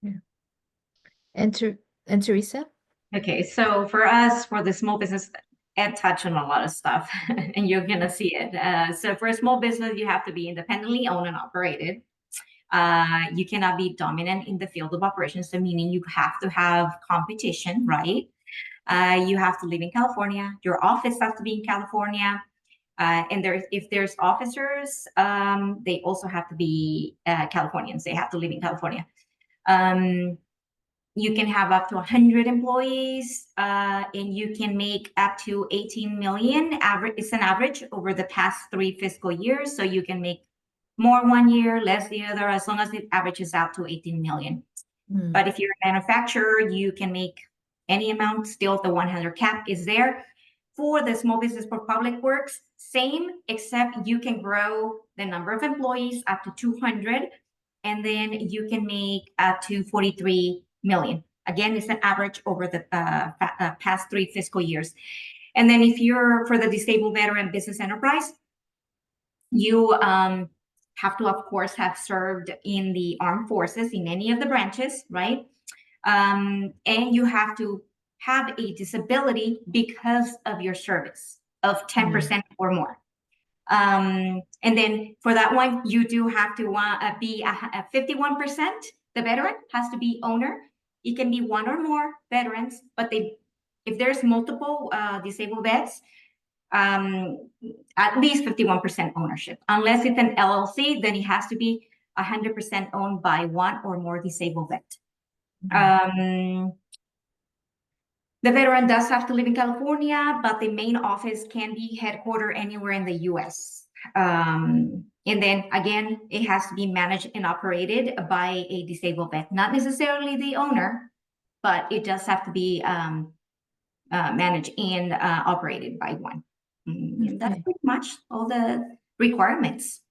Yeah. And Teresa? Okay, so for us, for the small business, Ed touched on a lot of stuff and you're gonna see it. So for a small business, you have to be independently owned and operated. You cannot be dominant in the field of operations, so meaning you have to have competition, right? You have to live in California. Your office has to be in California. And if there's officers, they also have to be Californians. They have to live in California. You can have up to 100 employees, and you can make up to 18 million. It's an average over the past 3 fiscal years. So you can make more one year, less the other, as long as it averages out to 18 million. But if you're a manufacturer, you can make any amount. Still, the 100 cap is there. For the Small Business for Public Works, same, except you can grow the number of employees up to 200, and then you can make up to 43 million. Again, it's an average over the past 3 fiscal years. And then if you're for the disabled veteran business enterprise, you have to, of course, have served in the armed forces in any of the branches, right? And you have to have a disability because of your service of 10% or more. And then for that one, you do have to be a 51%. The veteran has to be owner. It can be one or more veterans, but if there's multiple disabled vets, at least 51% ownership. Unless it's an LLC, then it has to be 100% owned by one or more disabled vet. The veteran does have to live in California, but the main office can be headquartered anywhere in the US. And then again, it has to be managed and operated by a disabled vet, not necessarily the owner, but it does have to be managed and operated by one. And that's pretty much all the requirements.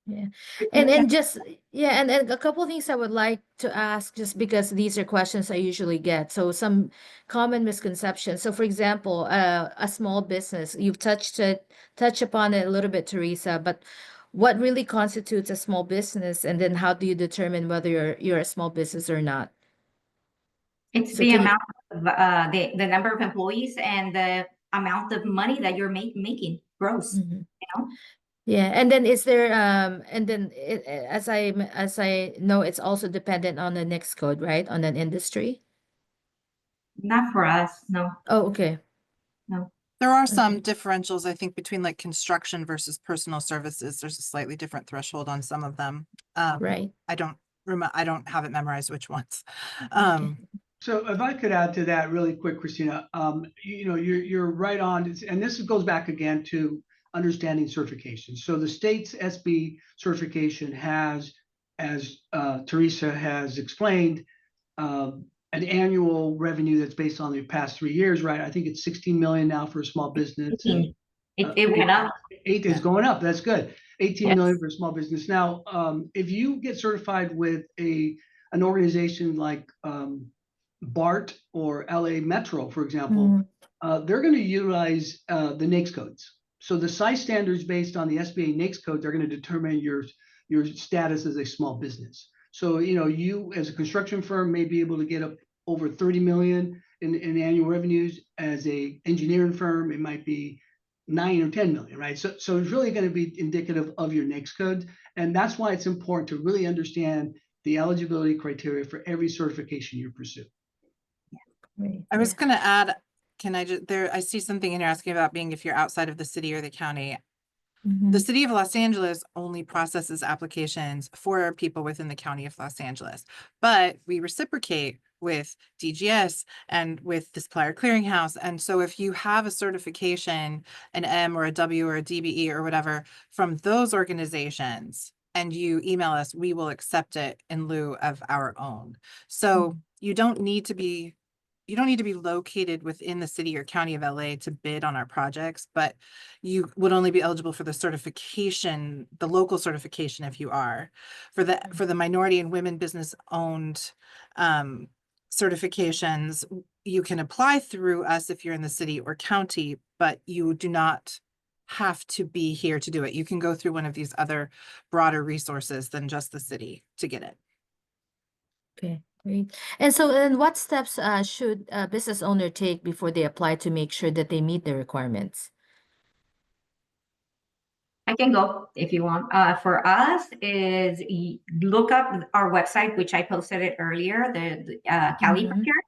Yeah. And just and a couple of things I would like to ask, just because these are questions I usually get. So some common misconceptions. So for example, a small business, you've touched upon it a little bit, Teresa, but what really constitutes a small business, and then how do you determine whether you're a small business or not? It's So the can you- amount of the number of employees and the amount of money that you're making gross. Mhm. You know, Yeah, and then is there and then as I know, it's also dependent on the next code, right? On an industry. not for us. No, Oh, okay. no. There are some differentials, I think, between like construction versus personal services. There's a slightly different threshold on some of them. Right. I don't have it memorized which ones. Okay. So if I could add to that really quick, Christina, you know, you're right on, and this goes back again to understanding certification. So the state's SB certification has, as Teresa has explained, an annual revenue that's based on the past 3 years, right? I think it's 16 million now for a small business. And, It went up. 8 is going up. That's good. 18 Yes. million for a small business. Now, if you get certified with an organization like BART or LA Metro, for example, they're going to utilize the NAICS codes. So the size standards based on the SBA NAICS codes are going to determine your status as a small business. So, you know, you as a construction firm may be able to get up over 30 million in annual revenues. As a engineering firm, it might be 9 or 10 million, right? So it's really going to be indicative of your NAICS code. And that's why it's important to really understand the eligibility criteria for every certification you pursue. Right. I was going to add, can I just, I see something in here asking about being if you're outside of the city or the county. The city of Los Angeles only processes applications for people within the county of Los Angeles, but we reciprocate with DGS and with the Supplier Clearinghouse. And so if you have a certification, an M or a W or a DBE or whatever from those organizations, and you email us, we will accept it in lieu of our own. So you don't need to be located within the city or county of LA to bid on our projects, but you would only be eligible for the certification, the local certification, if you are. For the minority and women business owned certifications, you can apply through us if you're in the city or county, but you do not have to be here to do it. You can go through one of these other broader resources than just the city to get it. Okay, great. And so then what steps should a business owner take before they apply to make sure that they meet the requirements? I can go if you want. For us is look up our website, which I posted it earlier, the Cali Procure.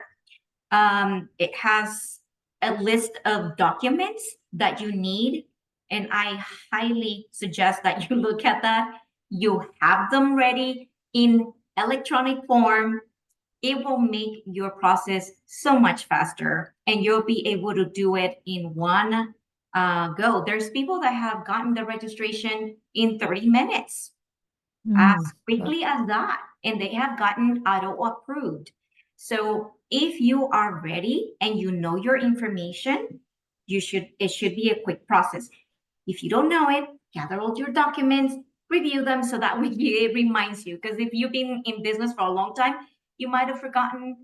It has a list of documents that you need, and I highly suggest that you look at that. You have them ready in electronic form. It will make your process so much faster, and you'll be able to do it in one go. There's people that have gotten the registration in 30 minutes, as quickly as that, and they have gotten auto approved. So if you are ready and you know your information, it should be a quick process. If you don't know it, gather all your documents, review them so that it reminds you. Because if you've been in business for a long time, you might have forgotten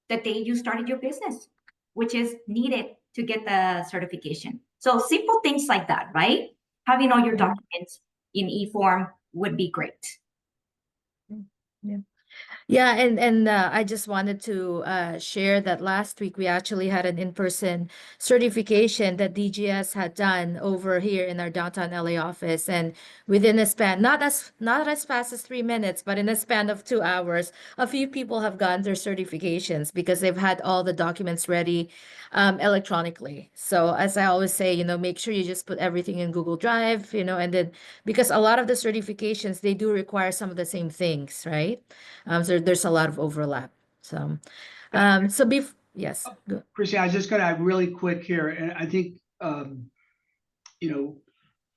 the day you started your business, which is needed to get the certification. So simple things like that, right? Having all your documents in e-form would be great. Yeah. Yeah, and I just wanted to share that last week we actually had an in-person certification that DGS had done over here in our downtown LA office, and within a span, not as fast as 3 minutes, but in a span of 2 hours, a few people have gotten their certifications because they've had all the documents ready electronically. So as I always say, make sure you just put everything in Google Drive, and then because a lot of the certifications they do require some of the same things, right? So there's a lot of overlap. So, yes. Go. Chrissy, I was just gonna really quick here, and I think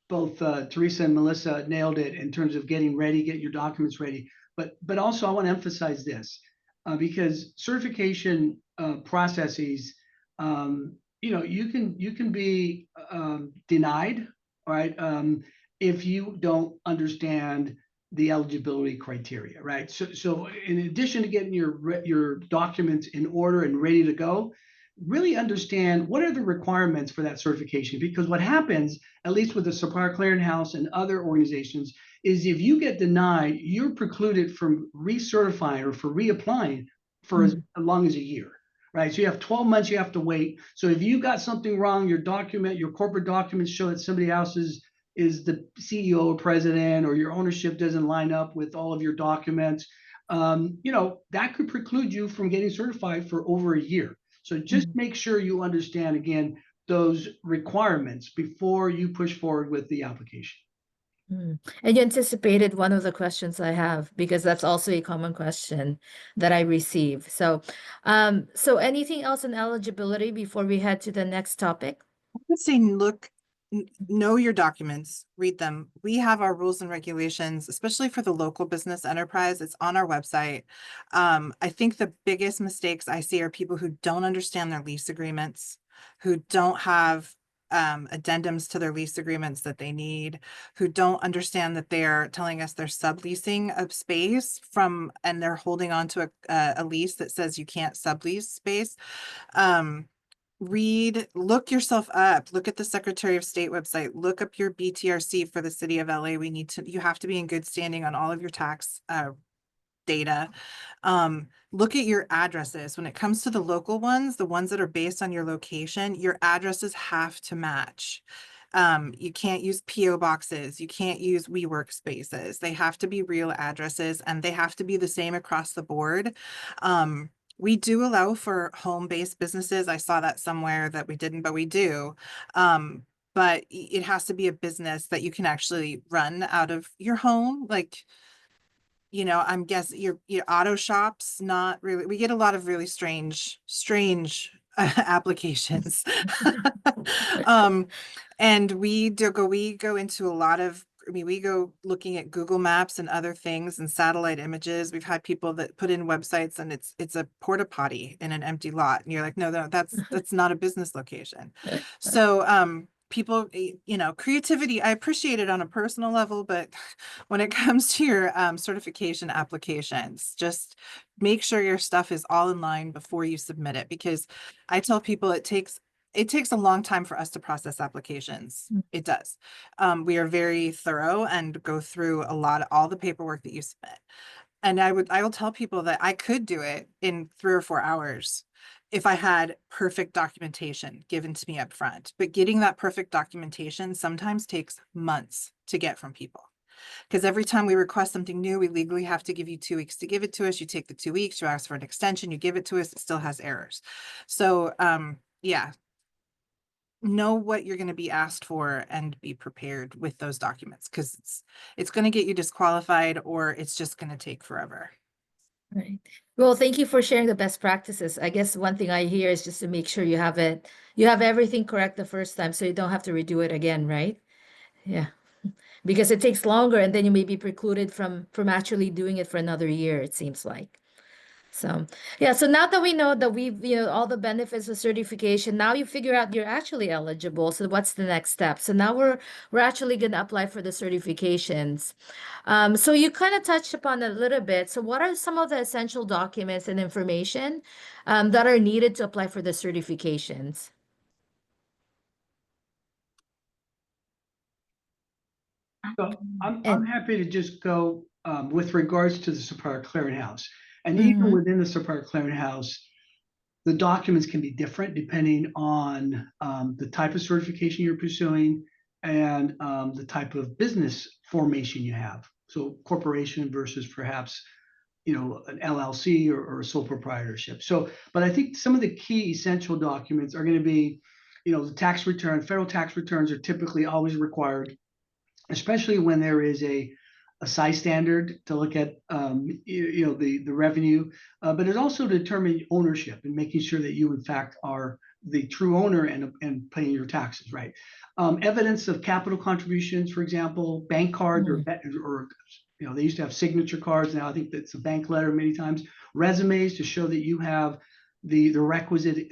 both Teresa and Melissa nailed it in terms of getting ready, get your documents ready. But also I want to emphasize this because certification processes, you can be denied, right? If you don't understand the eligibility criteria, right? So in addition to getting your documents in order and ready to go, really understand what are the requirements for that certification. Because what happens, at least with the Supplier Clearinghouse and other organizations, is if you get denied, you're precluded from recertifying or for reapplying for as long as a year, right? So you have 12 months you have to wait. So if you got something wrong, your corporate documents show that somebody else's is the CEO or president, or your ownership doesn't line up with all of your documents, that could preclude you from getting certified for over a year. So just make sure you understand, again, those requirements before you push forward with the application. And you anticipated one of the questions I have, because that's also a common question that I receive. So, so anything else on eligibility before we head to the next topic? I would say know your documents, read them. We have our rules and regulations, especially for the local business enterprise. It's on our website. I think the biggest mistakes I see are people who don't understand their lease agreements, who don't have addendums to their lease agreements that they need, who don't understand that they're telling us they're subleasing a space and they're holding on to a lease that says you can't sublease space. Look yourself up, look at the Secretary of State website, look up your BTRC for the city of LA. You have to be in good standing on all of your tax data. Look at your addresses. When it comes to the local ones, the ones that are based on your location, your addresses have to match. You can't use PO boxes. You can't use WeWork spaces. They have to be real addresses, and they have to be the same across the board. We do allow for home-based businesses. I saw that somewhere that we didn't, but we do. But it has to be a business that you can actually run out of your home. Like, I'm guessing your auto shops, not really. We get a lot of really strange applications. And we go into a lot of, we go looking at Google Maps and other things and satellite images. We've had people that put in websites and it's a porta potty in an empty lot. And you're like, no, that's not a business location. So, people, creativity, I appreciate it on a personal level, but when it comes to your certification applications, just make sure your stuff is all in line before you submit it, because I tell people it takes a long time for us to process applications. It does. We are very thorough and go through all the paperwork that you submit. And I will tell people that I could do it in 3 or 4 hours if I had perfect documentation given to me up front. But getting that perfect documentation sometimes takes months to get from people. Because every time we request something new, we legally have to give you 2 weeks to give it to us. You take the 2 weeks, you ask for an extension, you give it to us, it still has errors. So yeah, know what you're going to be asked for and be prepared with those documents, because it's going to get you disqualified, or it's just going to take forever. Right. Well, thank you for sharing the best practices. I guess one thing I hear is just to make sure you have everything correct the first time, so you don't have to redo it again, right? Yeah. Because it takes longer, and then you may be precluded from actually doing it for another year, it seems like. So, yeah, so now that we know that we've, all the benefits of certification, now you figure out you're actually eligible. So what's the next step? So now we're actually going to apply for the certifications. So you kind of touched upon it a little bit. So what are some of the essential documents and information that are needed to apply for the certifications? So I'm And happy to just go with regards to the supplier clearinghouse. And even within the supplier clearinghouse, the documents can be different depending on the type of certification you're pursuing and the type of business formation you have. So corporation versus perhaps, an LLC or a sole proprietorship. So, but I think some of the key essential documents are going to be, the tax return. Federal tax returns are typically always required, especially when there is a size standard to look at the revenue, but it's also determining ownership and making sure that you in fact are the true owner and paying your taxes, right? Evidence of capital contributions, for example, bank cards or they used to have signature cards. Now I think that's a bank letter many times. Resumes to show that you have the requisite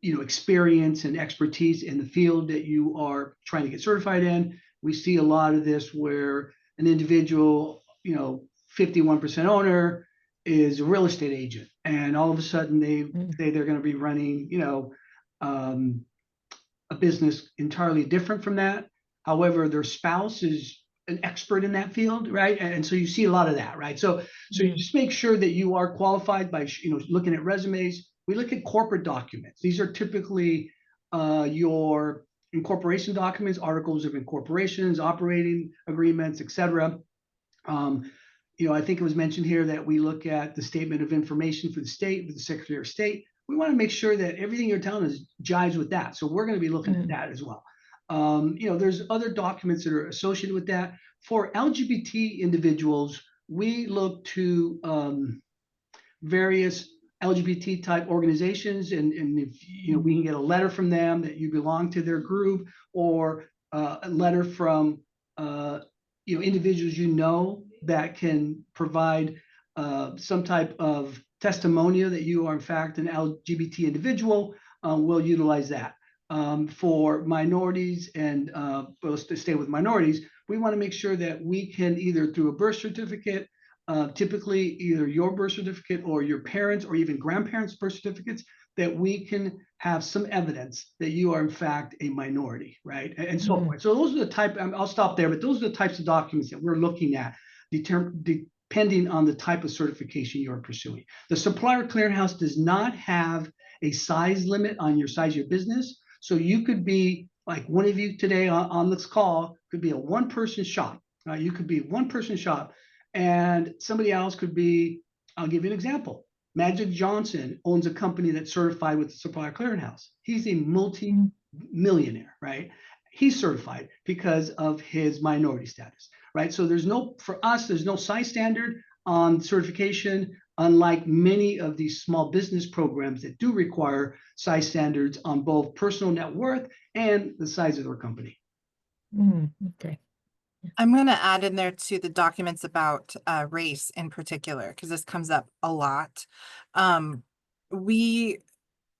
experience and expertise in the field that you are trying to get certified in. We see a lot of this where an individual, 51% owner is a real estate agent. And all of a sudden they say they're going to be running, a business entirely different from that. However, their spouse is an expert in that field, right? And so you see a lot of that, right? So you just make sure that you are qualified by, looking at resumes. We look at corporate documents. These are typically your incorporation documents, articles of incorporations, operating agreements, etc. I think it was mentioned here that we look at the statement of information for the state, with the Secretary of State. We want to make sure that everything you're telling us jives with that. So we're going to be looking at that as well. There's other documents that are associated with that. For LGBT individuals, we look to various LGBT type organizations, and if we can get a letter from them that you belong to their group, or a letter from individuals that can provide some type of testimonial that you are in fact an LGBT individual. We'll utilize that. For minorities and to stay with minorities, we want to make sure that we can either through a birth certificate, typically either your birth certificate or your parents or even grandparents' birth certificates, that we can have some evidence that you are in fact a minority, right? And so forth. So those are the type, I'll stop there, but those are the types of documents that we're looking at, depending on the type of certification you're pursuing. The supplier clearinghouse does not have a size limit on your size of your business. So you could be like one of you today on this call could be a one-person shop. You could be a one-person shop, and somebody else could be, I'll give you an example. Magic Johnson owns a company that's certified with the supplier clearinghouse. He's a multi-millionaire, right? He's certified because of his minority status, right? So for us, there's no size standard on certification, unlike many of these small business programs that do require size standards on both personal net worth and the size of their company. Okay. I'm going to add in there to the documents about race in particular, because this comes up a lot. We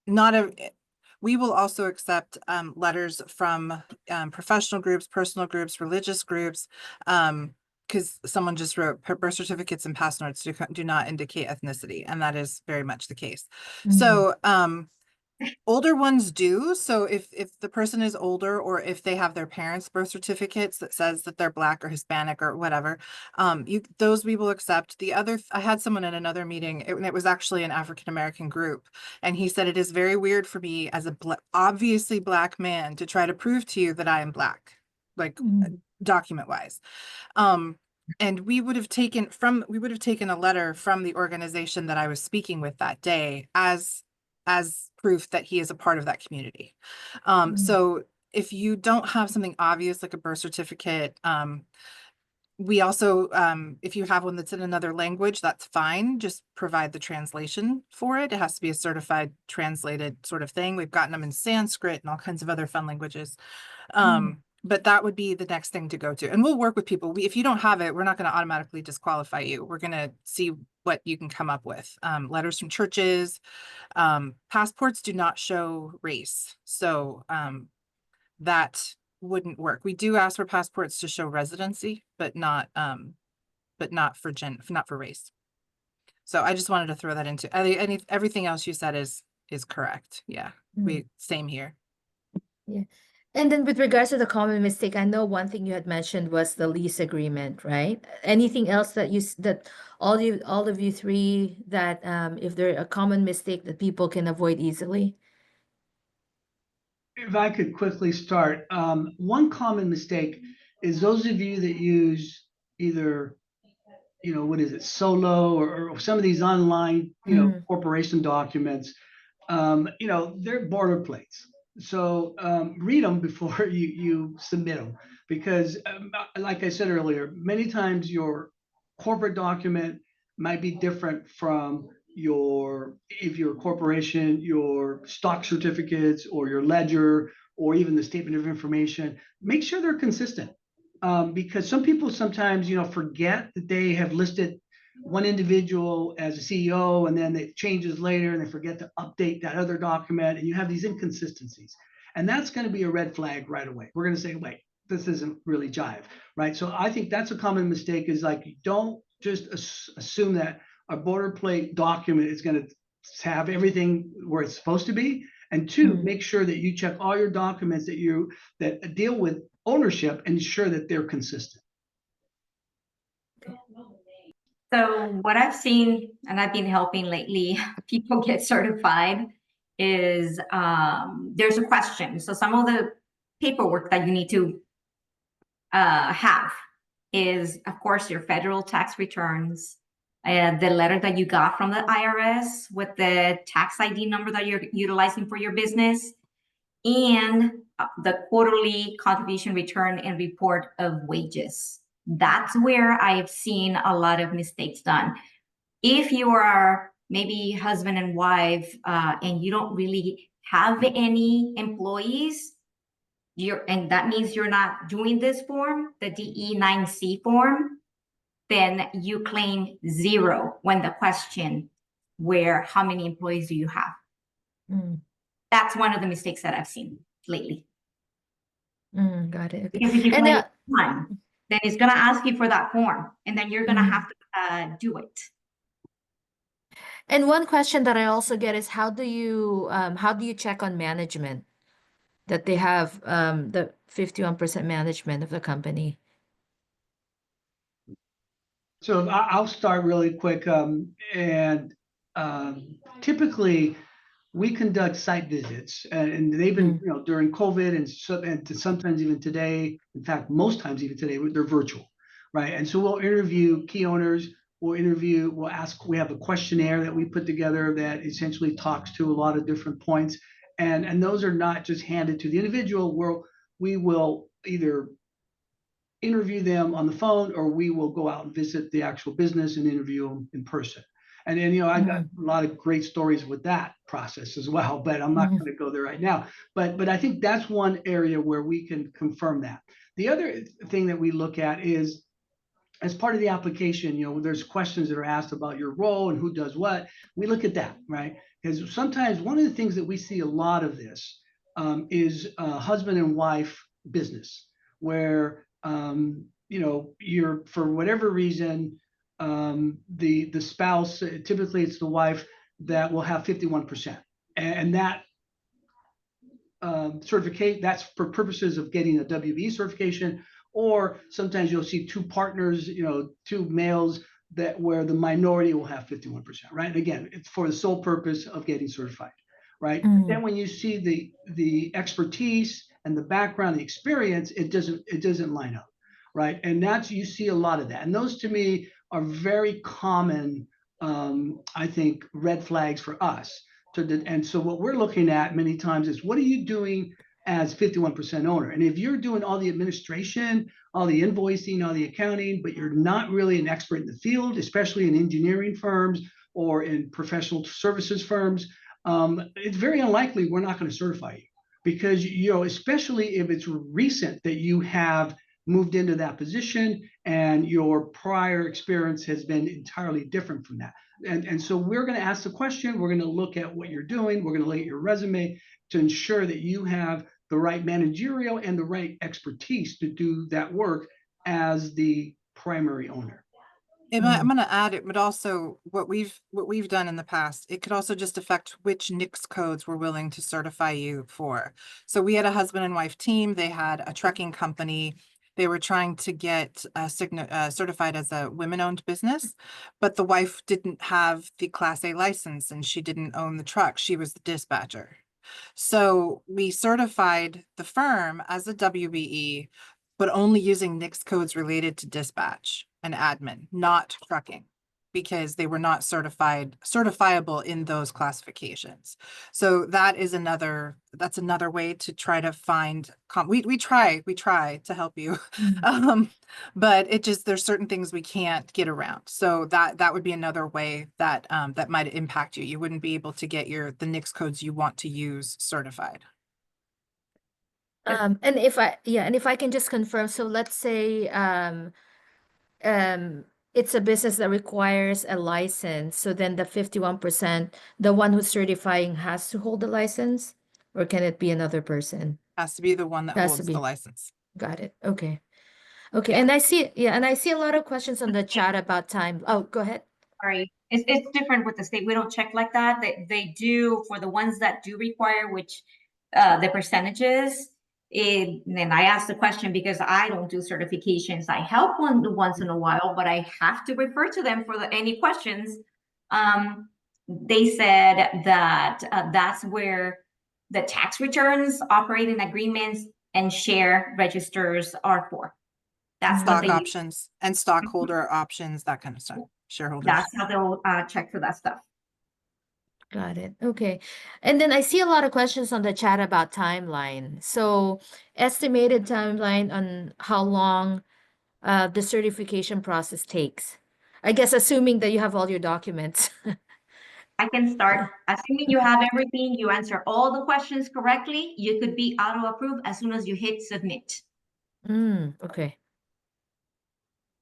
will also accept letters from professional groups, personal groups, religious groups, because someone just wrote birth certificates and pass notes do not indicate ethnicity, and that is very much the case. So older ones do. So if the person is older, or if they have their parents' birth certificates that says that they're Black or Hispanic or whatever, those we will accept. The other, I had someone in another meeting, it was actually an African-American group, and he said, it is very weird for me as a obviously Black man to try to prove to you that I am Black, like document wise. And we would have taken a letter from the organization that I was speaking with that day as proof that he is a part of that community. So if you don't have something obvious like a birth certificate, we also, if you have one that's in another language, that's fine. Just provide the translation for it. It has to be a certified translated sort of thing. We've gotten them in Sanskrit and all kinds of other fun languages. But that would be the next thing to go to. And we'll work with people. If you don't have it, we're not going to automatically disqualify you. We're going to see what you can come up with. Letters from churches, passports do not show race. So that wouldn't work. We do ask for passports to show residency, but not for race. So I just wanted to throw that into everything else you said is correct. Yeah, same here. Yeah. And then with regards to the common mistake, I know one thing you had mentioned was the lease agreement, right? Anything else that that all of you three, that if there a common mistake that people can avoid easily? If I could quickly start, one common mistake is those of you that use either, what is it, Solo or some of these online, corporation documents, they're boilerplates. So read them before you submit them, because like I said earlier, many times your corporate document might be different from if you're a corporation, your stock certificates or your ledger or even the statement of information. Make sure they're consistent, because some people sometimes forget that they have listed one individual as a CEO, and then it changes later and they forget to update that other document, and you have these inconsistencies. And that's going to be a red flag right away. We're going to say, wait, this isn't really jive, right? So I think that's a common mistake, is like, don't just assume that a boilerplate document is going to have everything where it's supposed to be. And two, make sure that you check all your documents that deal with ownership and ensure that they're consistent. So what I've seen, and I've been helping lately, people get certified, is there's a question. So some of the paperwork that you need to have is, of course, your federal tax returns, the letter that you got from the IRS with the tax ID number that you're utilizing for your business, and the quarterly contribution return and report of wages. That's where I've seen a lot of mistakes done. If you are maybe husband and wife and you don't really have any employees, and that means you're not doing this form, the DE9C form, then you claim 0 when the question how many employees do you have? That's one of the mistakes that I've seen lately. Got it. Okay. Because if you claim 1, then it's going to ask you for that form, and then you're going to have to do it. And one question that I also get is, how do you check on management, that they have the 51% management of the company? So I'll start really quick. Typically, we conduct site visits, and they've been, during COVID and sometimes even today. In fact, most times even today, they're virtual, right? And so we'll interview key owners. We'll ask. We have a questionnaire that we put together that essentially talks to a lot of different points, and those are not just handed to the individual. We will either interview them on the phone, or we will go out and visit the actual business and interview them in person. And then, I've got a lot of great stories with that process as well, but I'm not going to go there right now. But I think that's one area where we can confirm that. The other thing that we look at is, as part of the application, there's questions that are asked about your role and who does what. We look at that, right? Because sometimes one of the things that we see a lot of this is husband and wife business, where you're, for whatever reason, the spouse, typically it's the wife, that will have 51%, and that certificate, that's for purposes of getting a WBE certification. Or sometimes you'll see 2 partners, 2 males, where the minority will have 51%, right? And again, it's for the sole purpose of getting certified, right? Then when you see the expertise and the background, the experience, it doesn't line up, right? And you see a lot of that. And those, to me, are very common, I think, red flags for us. And so what we're looking at many times is, what are you doing as 51% owner? And if you're doing all the administration, all the invoicing, all the accounting, but you're not really an expert in the field, especially in engineering firms or in professional services firms, it's very unlikely we're not going to certify you, because especially if it's recent that you have moved into that position and your prior experience has been entirely different from that. And so we're going to ask the question, we're going to look at what you're doing, we're going to look at your resume to ensure that you have the right managerial and the right expertise to do that work as the primary owner. I'm going to add, it would also, what we've done in the past, it could also just affect which NICS codes we're willing to certify you for. So we had a husband and wife team, they had a trucking company. They were trying to get certified as a women-owned business, but the wife didn't have the Class A license and she didn't own the truck. She was the dispatcher. So we certified the firm as a WBE, but only using NICS codes related to dispatch and admin, not trucking, because they were not certifiable in those classifications. So that's another way to try to find, we try to help you. But there's certain things we can't get around. So that would be another way that that might impact you. You wouldn't be able to get the NICS codes you want to use certified. And if I can just confirm, so let's say it's a business that requires a license, so then the 51%, the one who's certifying has to hold the license, or can it be another person? Has to be the one that Has to holds be. the license. Got it. Okay. Okay. Yeah. And I see a lot of questions on the chat about time. Oh, go ahead. Sorry, it's different with the state. We don't check like that. They do for the ones that do require, which the percentages. And I asked the question because I don't do certifications. I help once in a while, but I have to refer to them for any questions. They said that that's where the tax returns, operating agreements, and share registers are for. That's what Stock they options and stockholder options, that kind of stuff. Shareholders. That's how they'll check for that stuff. Got it. Okay. And then I see a lot of questions on the chat about timeline. So estimated timeline on how long the certification process takes. I guess assuming that you have all your documents. I can start. Assuming you have everything, you answer all the questions correctly, you could be auto-approved as soon as you hit submit. Okay.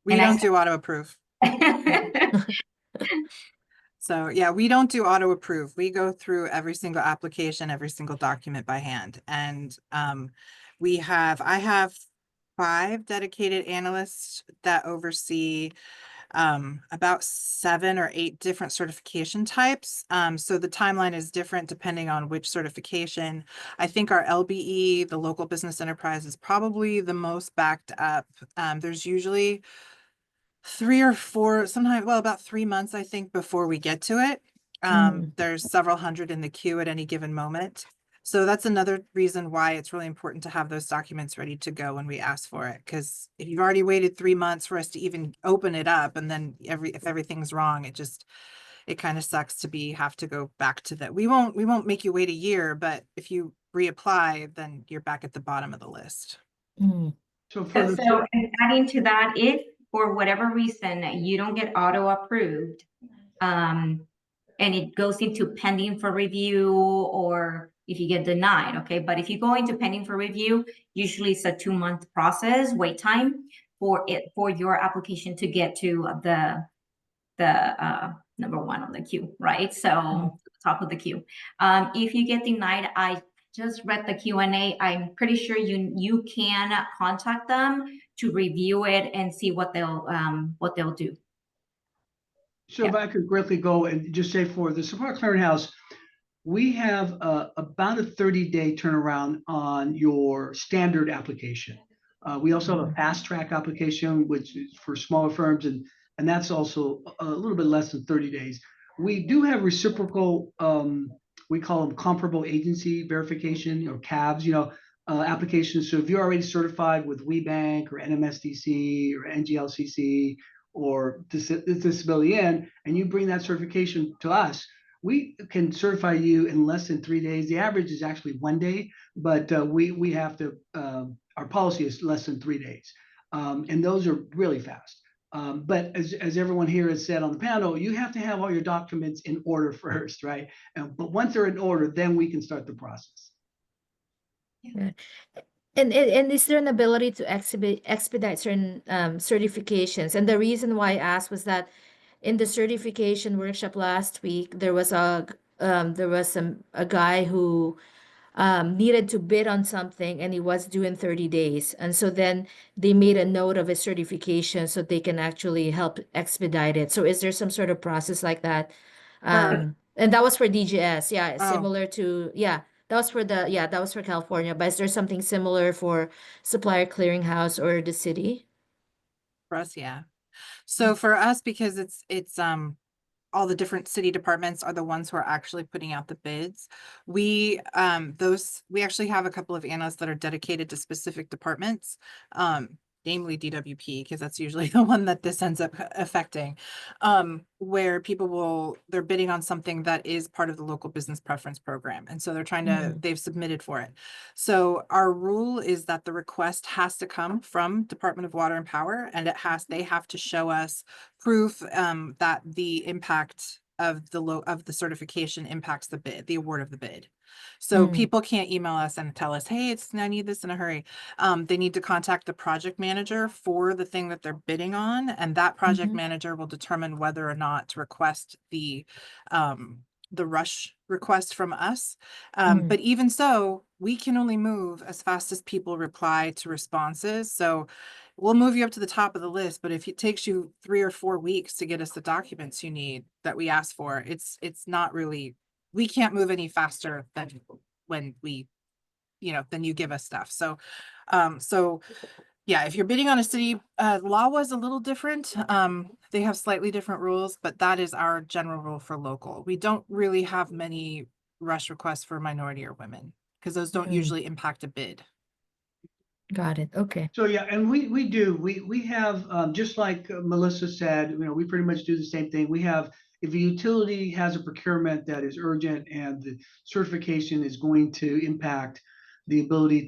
We And I don't do auto approve. So yeah, we don't do auto approve. We go through every single application, every single document by hand. And I have 5 dedicated analysts that oversee about 7 or 8 different certification types. So the timeline is different depending on which certification. I think our LBE, the local business enterprise, is probably the most backed up. There's usually 3 or 4, sometimes, well, about 3 months, I think, before we get to it. There's several hundred in the queue at any given moment. So that's another reason why it's really important to have those documents ready to go when we ask for it. Because if you've already waited 3 months for us to even open it up, and then if everything's wrong, it kind of sucks to have to go back to that. We won't make you wait a year, but if you reapply, then you're back at the bottom of the list. So and adding to that, if for whatever reason you don't get auto approved, and it goes into pending for review, or if you get denied, okay. But if you go into pending for review, usually it's a 2-month process, wait time for your application to get to the number 1 on the queue, right? So top of the queue. If you get denied, I just read the Q&A. I'm pretty sure you can contact them to review it and see what they'll do. So if I could quickly go and just say for the Supply Clearinghouse, we have about a 30-day turnaround on your standard application. We also have a fast track application, which is for smaller firms, and that's also a little bit less than 30 days. We do have reciprocal, we call them comparable agency verification, or CAVs, applications. So if you're already certified with WeBank or NMSDC or NGLCC or Disability N, and you bring that certification to us, we can certify you in less than 3 days. The average is actually 1 day, but we have to, our policy is less than 3 days. And those are really fast. But as everyone here has said on the panel, you have to have all your documents in order first, right? But once they're in order, then we can start the process. Yeah. And is there an ability to expedite certain certifications? And the reason why I asked was that in the certification workshop last week, there was a guy who needed to bid on something and he was due in 30 days. And so then they made a note of his certification so they can actually help expedite it. So is there some sort of process like that? And that was for DGS. Yeah, Oh. similar to, yeah, that was for California. But is there something similar for Supplier Clearinghouse or the city? For us, yeah. So for us, because it's all the different city departments are the ones who are actually putting out the bids. We actually have a couple of analysts that are dedicated to specific departments, namely DWP, because that's usually the one that this ends up affecting, where they're bidding on something that is part of the local business preference program. And so they've submitted for it. So our rule is that the request has to come from Department of Water and Power, and they have to show us proof that the impact of the certification impacts the award of the bid. So people can't email us and tell us, hey, I need this in a hurry. They need to contact the project manager for the thing that they're bidding on, and that project manager will determine whether or not to request the rush request from us. But even so, we can only move as fast as people reply to responses. So we'll move you up to the top of the list, but if it takes you 3 or 4 weeks to get us the documents you need that we ask for, it's not really, we can't move any faster than when than you give us stuff. So, yeah, if you're bidding on a city, law was a little different. They have slightly different rules, but that is our general rule for local. We don't really have many rush requests for minority or women because those don't usually impact a bid. Got it. Okay. So yeah, and we have just like Melissa said, we pretty much do the same thing. We have, if a utility has a procurement that is urgent and the certification is going to impact the ability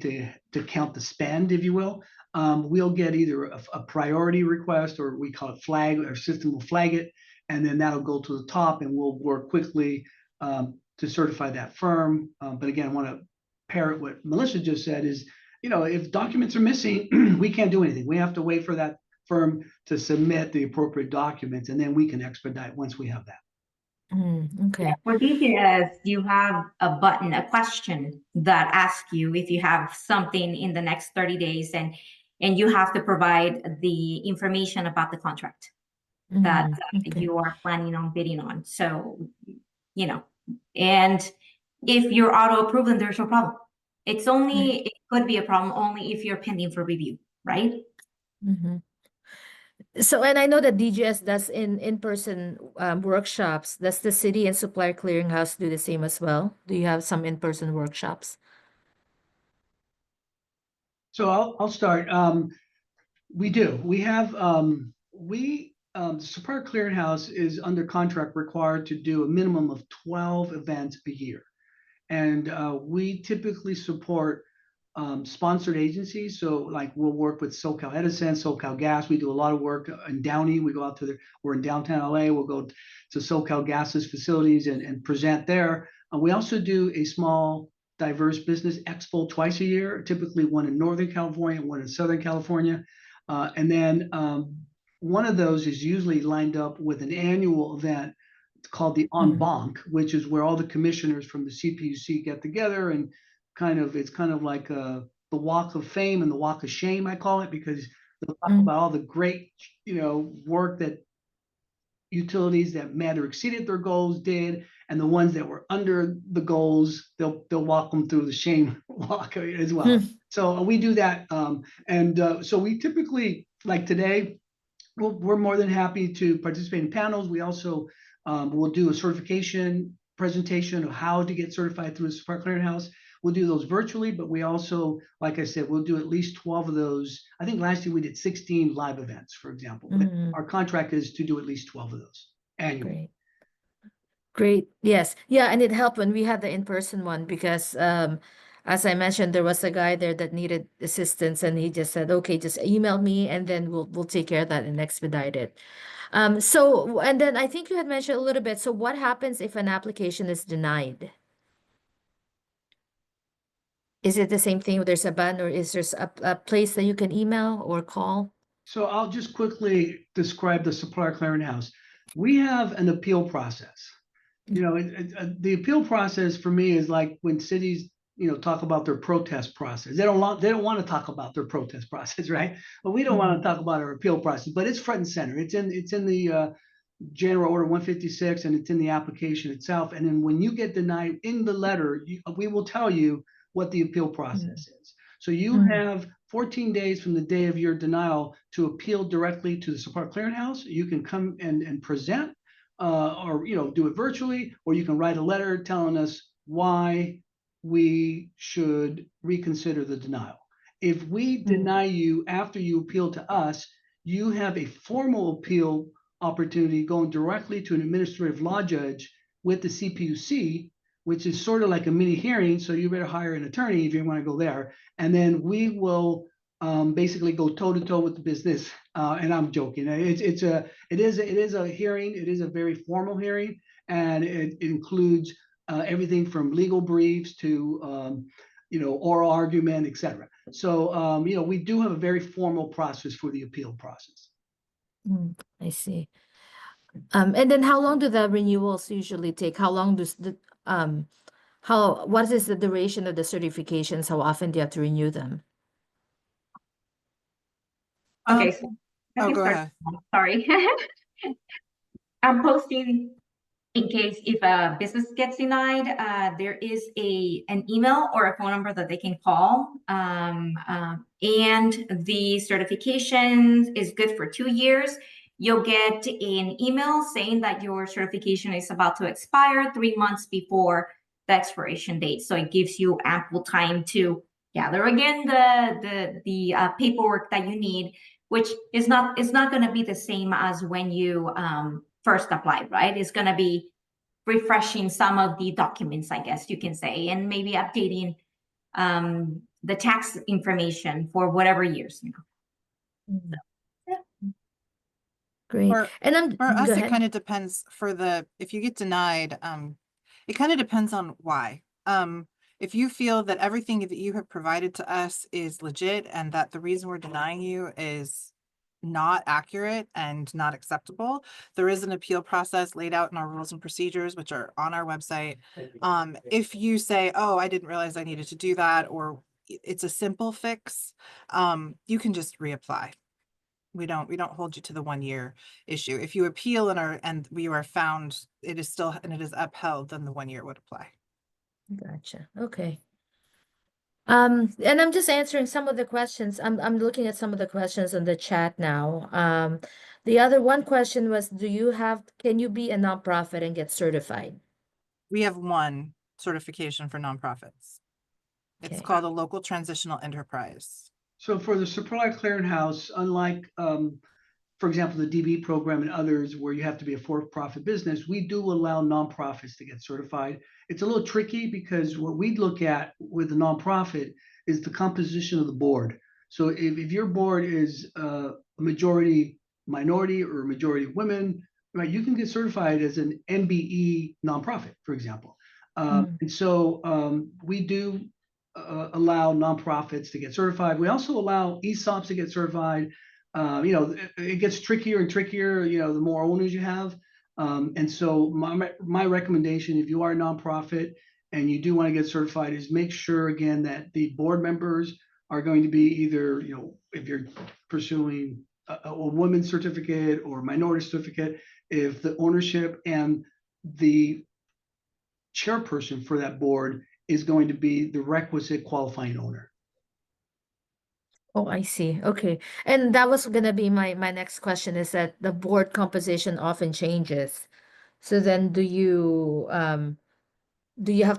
to count the spend, if you will, we'll get either a priority request, or we call it flag, our system will flag it, and then that'll go to the top, and we'll work quickly to certify that firm. But again, I want to parrot what Melissa just said is, if documents are missing, we can't do anything. We have to wait for that firm to submit the appropriate documents, and then we can expedite once we have that. Okay. For DGS, you have a button, a question that asks you if you have something in the next 30 days, and you have to provide the information about the contract that you are planning on bidding on. So, and if you're auto-approved, then there's no problem. It could be a problem only if you're pending for review, right? So, and I know that DGS does in-person workshops. Does the city and Supplier Clearinghouse do the same as well? Do you have some in-person workshops? So I'll start. We do. We have the Supplier Clearinghouse is under contract required to do a minimum of 12 events a year, and we typically support sponsored agencies. So like we'll work with SoCal Edison, SoCal Gas. We do a lot of work in Downey. We go out we're in downtown LA. We'll go to SoCal Gas's facilities and present there. We also do a small diverse business expo twice a year, typically one in Northern California, one in Southern California. And then one of those is usually lined up with an annual event called the En Banc, which is where all the commissioners from the CPUC get together, and it's kind of like the walk of fame and the walk of shame, I call it, because they'll talk about all the great, work that utilities that met or exceeded their goals did, and the ones that were under the goals, they'll walk them through the shame walk as well. So we do that, so we typically, like today, we're more than happy to participate in panels. We also will do a certification presentation of how to get certified through the Supplier Clearinghouse. We'll do those virtually, but we also, like I said, we'll do at least 12 of those. I think last year we did 16 live events, for example. But our contract is to do at least 12 of those annually. Great. Yes. Yeah. And it helped when we had the in-person one because, as I mentioned, there was a guy there that needed assistance, and he just said, okay, just email me and then we'll take care of that and expedite it. So, and then I think you had mentioned a little bit. So what happens if an application is denied? Is it the same thing? There's a button, or is there a place that you can email or call? So I'll just quickly describe the supplier clearinghouse. We have an appeal process. You know, the appeal process for me is like when cities, you know, talk about their protest process. They don't want to talk about their protest process, right? But we don't want to talk about our appeal process. But it's front and center. It's in the General Order 156, and it's in the application itself. And then when you get denied in the letter, we will tell you what the appeal process is. So you have 14 days from the day of your denial to appeal directly to the supplier clearinghouse. You can come and present, or you know, do it virtually, or you can write a letter telling us why we should reconsider the denial. If we deny you after you appeal to us, you have a formal appeal opportunity going directly to an administrative law judge with the CPUC, which is sort of like a mini hearing. So you better hire an attorney if you want to go there. And then we will basically go toe to toe with the business. And I'm joking. It is a hearing. It is a very formal hearing, and it includes everything from legal briefs to you know, oral argument, etc. So you know, we do have a very formal process for the appeal process. I see. And then how long do the renewals usually take? How long does what is the duration of the certifications? How often do you have to renew them? Okay, so I can go start. ahead. Sorry. I'm posting in case if a business gets denied, there is an email or a phone number that they can call. And the certification is good for 2 years. You'll get an email saying that your certification is about to expire 3 months before the expiration date. So it gives you ample time to gather again the paperwork that you need, which is not going to be the same as when you first applied, right? It's going to be refreshing some of the documents, I guess you can say, and maybe updating the tax information for whatever years. You know. Great. For And For go us, it ahead. kind of depends if you get denied, it kind of depends on why. If you feel that everything that you have provided to us is legit and that the reason we're denying you is not accurate and not acceptable, there is an appeal process laid out in our rules and procedures, which are on our website. If you say, oh, I didn't realize I needed to do that, or it's a simple fix, you can just reapply. We don't hold you to the 1 year issue. If you appeal and we are found it is upheld, then the 1 year would apply. Gotcha. Okay. And I'm just answering some of the questions. I'm looking at some of the questions on the chat now. The other one question was, can you be a nonprofit and get certified? We have one certification for nonprofits. It's Okay. called a local transitional enterprise. So for the supplier clearinghouse, unlike for example, the DB program and others where you have to be a for-profit business, we do allow nonprofits to get certified. It's a little tricky because what we look at with a nonprofit is the composition of the board. So if your board is a majority minority or a majority women, right, you can get certified as an MBE nonprofit, for example. And so we do allow nonprofits to get certified. We also allow ESOPs to get certified. You know, it gets trickier and trickier, you know, the more owners you have. And so my recommendation, if you are a nonprofit and you do want to get certified, is make sure, again, that the board members are going to be either, you know, if you're pursuing a women's certificate or minority certificate, if the ownership and the chairperson for that board is going to be the requisite qualifying owner. Oh, I see. Okay. And that was gonna be my next question, is that the board composition often changes. So then do you have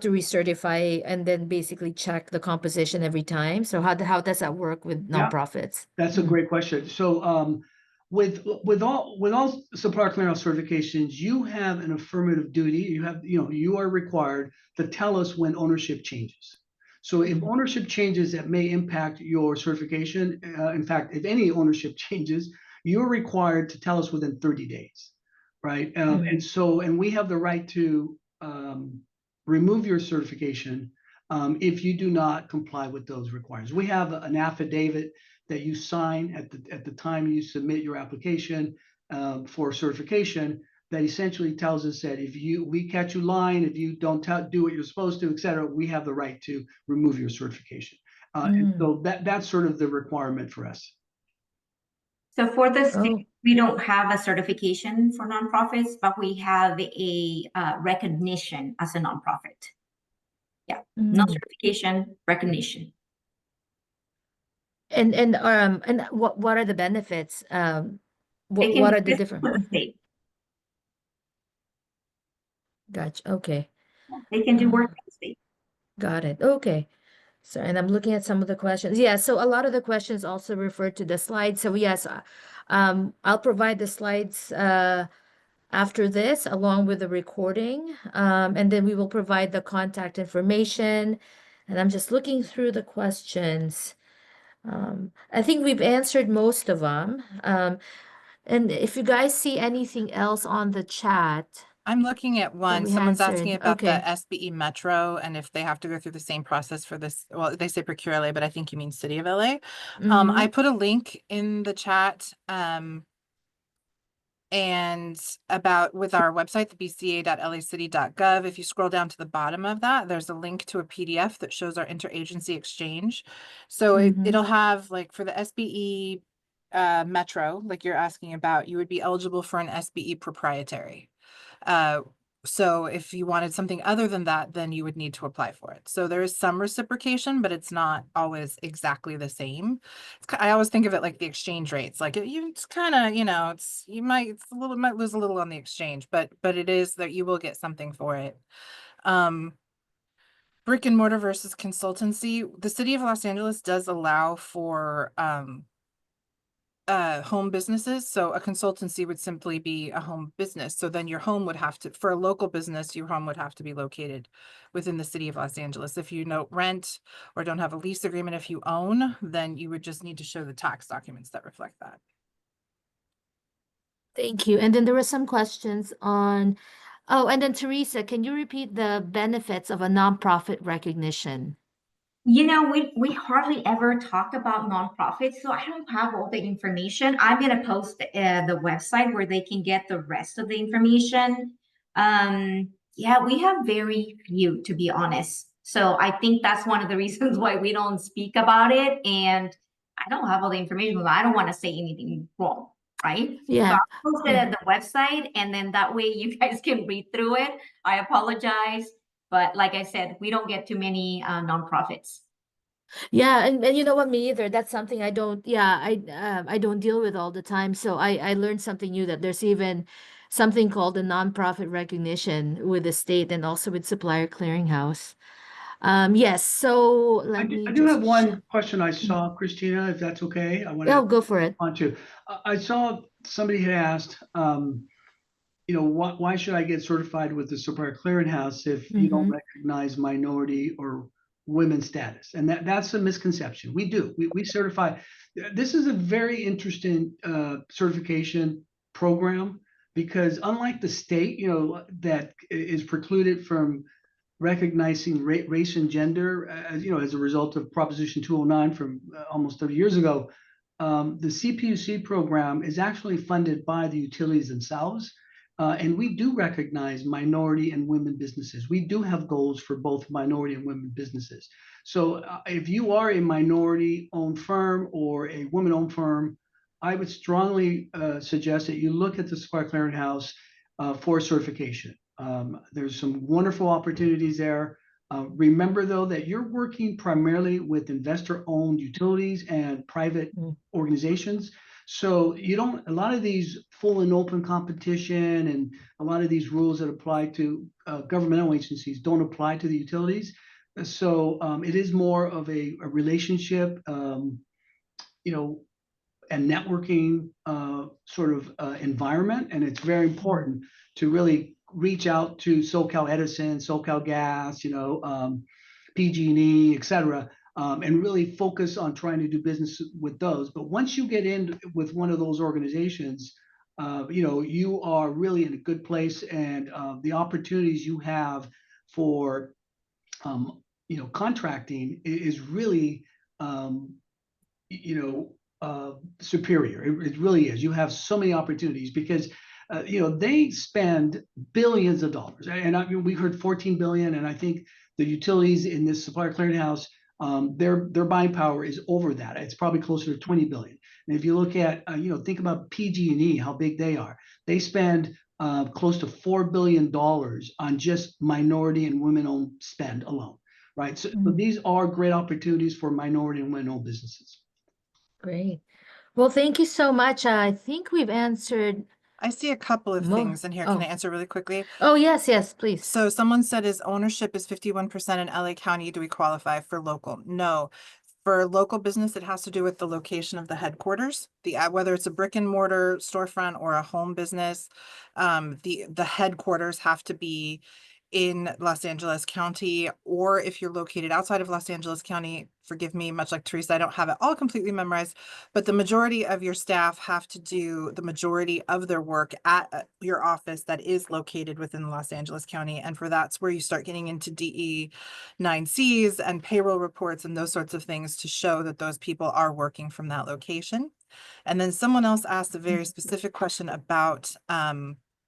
to recertify and then basically check the composition every time? So how does that work with Yeah. nonprofits? That's a great question. So with all supplier clearinghouse certifications, you have an affirmative duty. You are required to tell us when ownership changes. So if ownership changes that may impact your certification, in fact, if any ownership changes, you're required to tell us within 30 days, right? And we have the right to remove your certification if you do not comply with those requirements. We have an affidavit that you sign at the time you submit your application for certification that essentially tells us that if we catch you lying, if you don't do what you're supposed to, et cetera, we have the right to remove your certification. And so that's sort of the requirement for us. So for the state, we don't have a certification for nonprofits, but we have a recognition as a nonprofit. Yeah, no certification, recognition. And what are the benefits? What are the different? With the state. Gotcha. Okay. They can do work with the state. Got it. Okay. So, and I'm looking at some of the questions. Yeah, so a lot of the questions also refer to the slides. So yes, I'll provide the slides after this along with the recording. And then we will provide the contact information. And I'm just looking through the questions. I think we've answered most of them. And if you guys see anything else on the chat. I'm looking at one. we Someone's answered. asking about the Okay. SBE Metro and if they have to go through the same process for this. Well, they say ProcureLA, but I think you mean City of LA. I put a link in the chat and about with our website, the bca.lacity.gov. If you scroll down to the bottom of that, there's a link to a PDF that shows our interagency exchange. So it'll have, like, for the SBE Metro, like you're asking about, you would be eligible for an SBE proprietary. So if you wanted something other than that, then you would need to apply for it. So there is some reciprocation, but it's not always exactly the same. I always think of it like the exchange rates. Like it's kind of, you might lose a little on the exchange, but it is that you will get something for it. Brick and mortar versus consultancy. The city of Los Angeles does allow for home businesses. So a consultancy would simply be a home business. So then your home would have to, for a local business, your home would have to be located within the city of Los Angeles. If you don't rent or don't have a lease agreement, if you own, then you would just need to show the tax documents that reflect that. Thank you. And then there were some questions on, and then Teresa, can you repeat the benefits of a nonprofit recognition? We hardly ever talk about nonprofits, so I don't have all the information. I'm going to post the website where they can get the rest of the information. Yeah, we have very few, to be honest. So I think that's one of the reasons why we don't speak about it. And I don't have all the information, but I don't want to say anything wrong, right? Yeah. So I'll post it at the website, and then that way you guys can read through it. I apologize. But like I said, we don't get too many nonprofits. Yeah, and you know what, me either. That's something I don't, I don't deal with all the time. So I learned something new, that there's even something called a nonprofit recognition with the state and also with Supplier Clearinghouse. Yes, so I let me do have just one question I saw, Christina, if that's okay. I want to go for it. on to. I saw somebody had asked, why should I get certified with the Supplier Clearinghouse if you don't recognize minority or women status? And that's a misconception. We do. We certify. This is a very interesting certification program, because unlike the state, that is precluded from recognizing race and gender, as a result of Proposition 209 from almost 30 years ago, the CPUC program is actually funded by the utilities themselves. And we do recognize minority and women businesses. We do have goals for both minority and women businesses. So if you are a minority-owned firm or a woman-owned firm, I would strongly suggest that you look at the Supplier Clearinghouse for certification. There's some wonderful opportunities there. Remember, though, that you're working primarily with investor-owned utilities and private organizations. So a lot of these full and open competition and a lot of these rules that apply to governmental agencies don't apply to the utilities. So it is more of a relationship, and networking sort of environment. And it's very important to really reach out to SoCal Edison, SoCal Gas, PG&E, et cetera, and really focus on trying to do business with those. But once you get in with one of those organizations, you are really in a good place, and the opportunities you have for contracting is really, superior. It really is. You have so many opportunities because, they spend billions of dollars. And I mean, we heard 14 billion, and I think the utilities in this supplier clearinghouse, their buying power is over that. It's probably closer to 20 billion. And if you look at, think about PG&E, how big they are. They spend close to $4 billion on just minority and women-owned spend alone, right? So these are great opportunities for minority and women-owned businesses. Great. Well, thank you so much. I think we've answered. I see a couple of things in here. Can I answer really quickly? Oh, yes, please. So someone said his ownership is 51% in LA County. Do we qualify for local? No. For local business, it has to do with the location of the headquarters, whether it's a brick and mortar storefront or a home business, the headquarters have to be in Los Angeles County, or if you're located outside of Los Angeles County, forgive me, much like Teresa, I don't have it all completely memorized, but the majority of your staff have to do the majority of their work at your office that is located within Los Angeles County. And for that's where you start getting into DE 9Cs and payroll reports and those sorts of things to show that those people are working from that location. And then someone else asked a very specific question about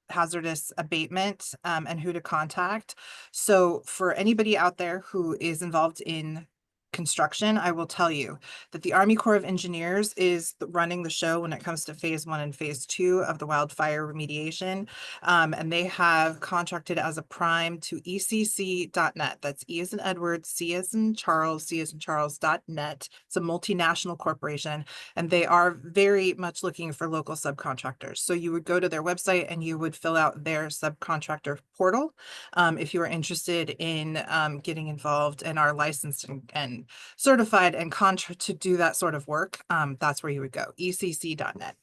hazardous abatement and who to contact. So for anybody out there who is involved in construction, I will tell you that the Army Corps of Engineers is running the show when it comes to phase 1 and phase 2 of the wildfire remediation. And they have contracted as a prime to ECC.net. That's E as in Edward, C as in Charles, C as in Charles.net. It's a multinational corporation, and they are very much looking for local subcontractors. So you would go to their website and you would fill out their subcontractor portal if you are interested in getting involved and are licensed and certified and contract to do that sort of work. That's where you would go, ECC.net.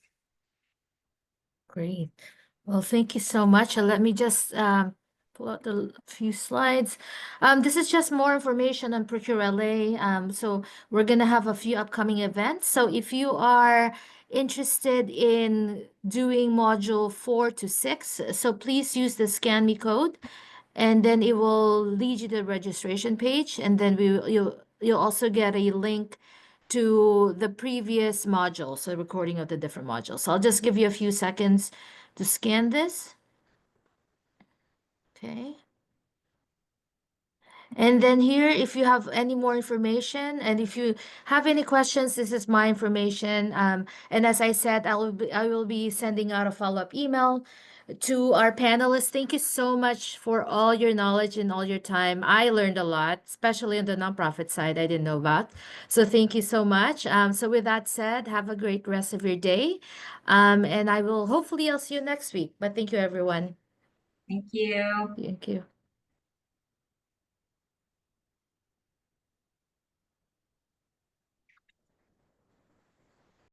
Great. Well, thank you so much. And let me just pull out the few slides. This is just more information on ProcureLA. So we're going to have a few upcoming events. So if you are interested in doing module 4 to 6, so please use the Scan Me code, and then it will lead you to the registration page. And then you'll also get a link to the previous modules, so recording of the different modules. So I'll just give you a few seconds to scan this. Okay. And then here, if you have any more information, and if you have any questions, this is my information. And as I said, I will be sending out a follow-up email to our panelists. Thank you so much for all your knowledge and all your time. I learned a lot, especially on the nonprofit side I didn't know about. So thank you so much. So with that said, have a great rest of your day. And hopefully I'll see you next week. But thank you, everyone. Thank you. Thank you.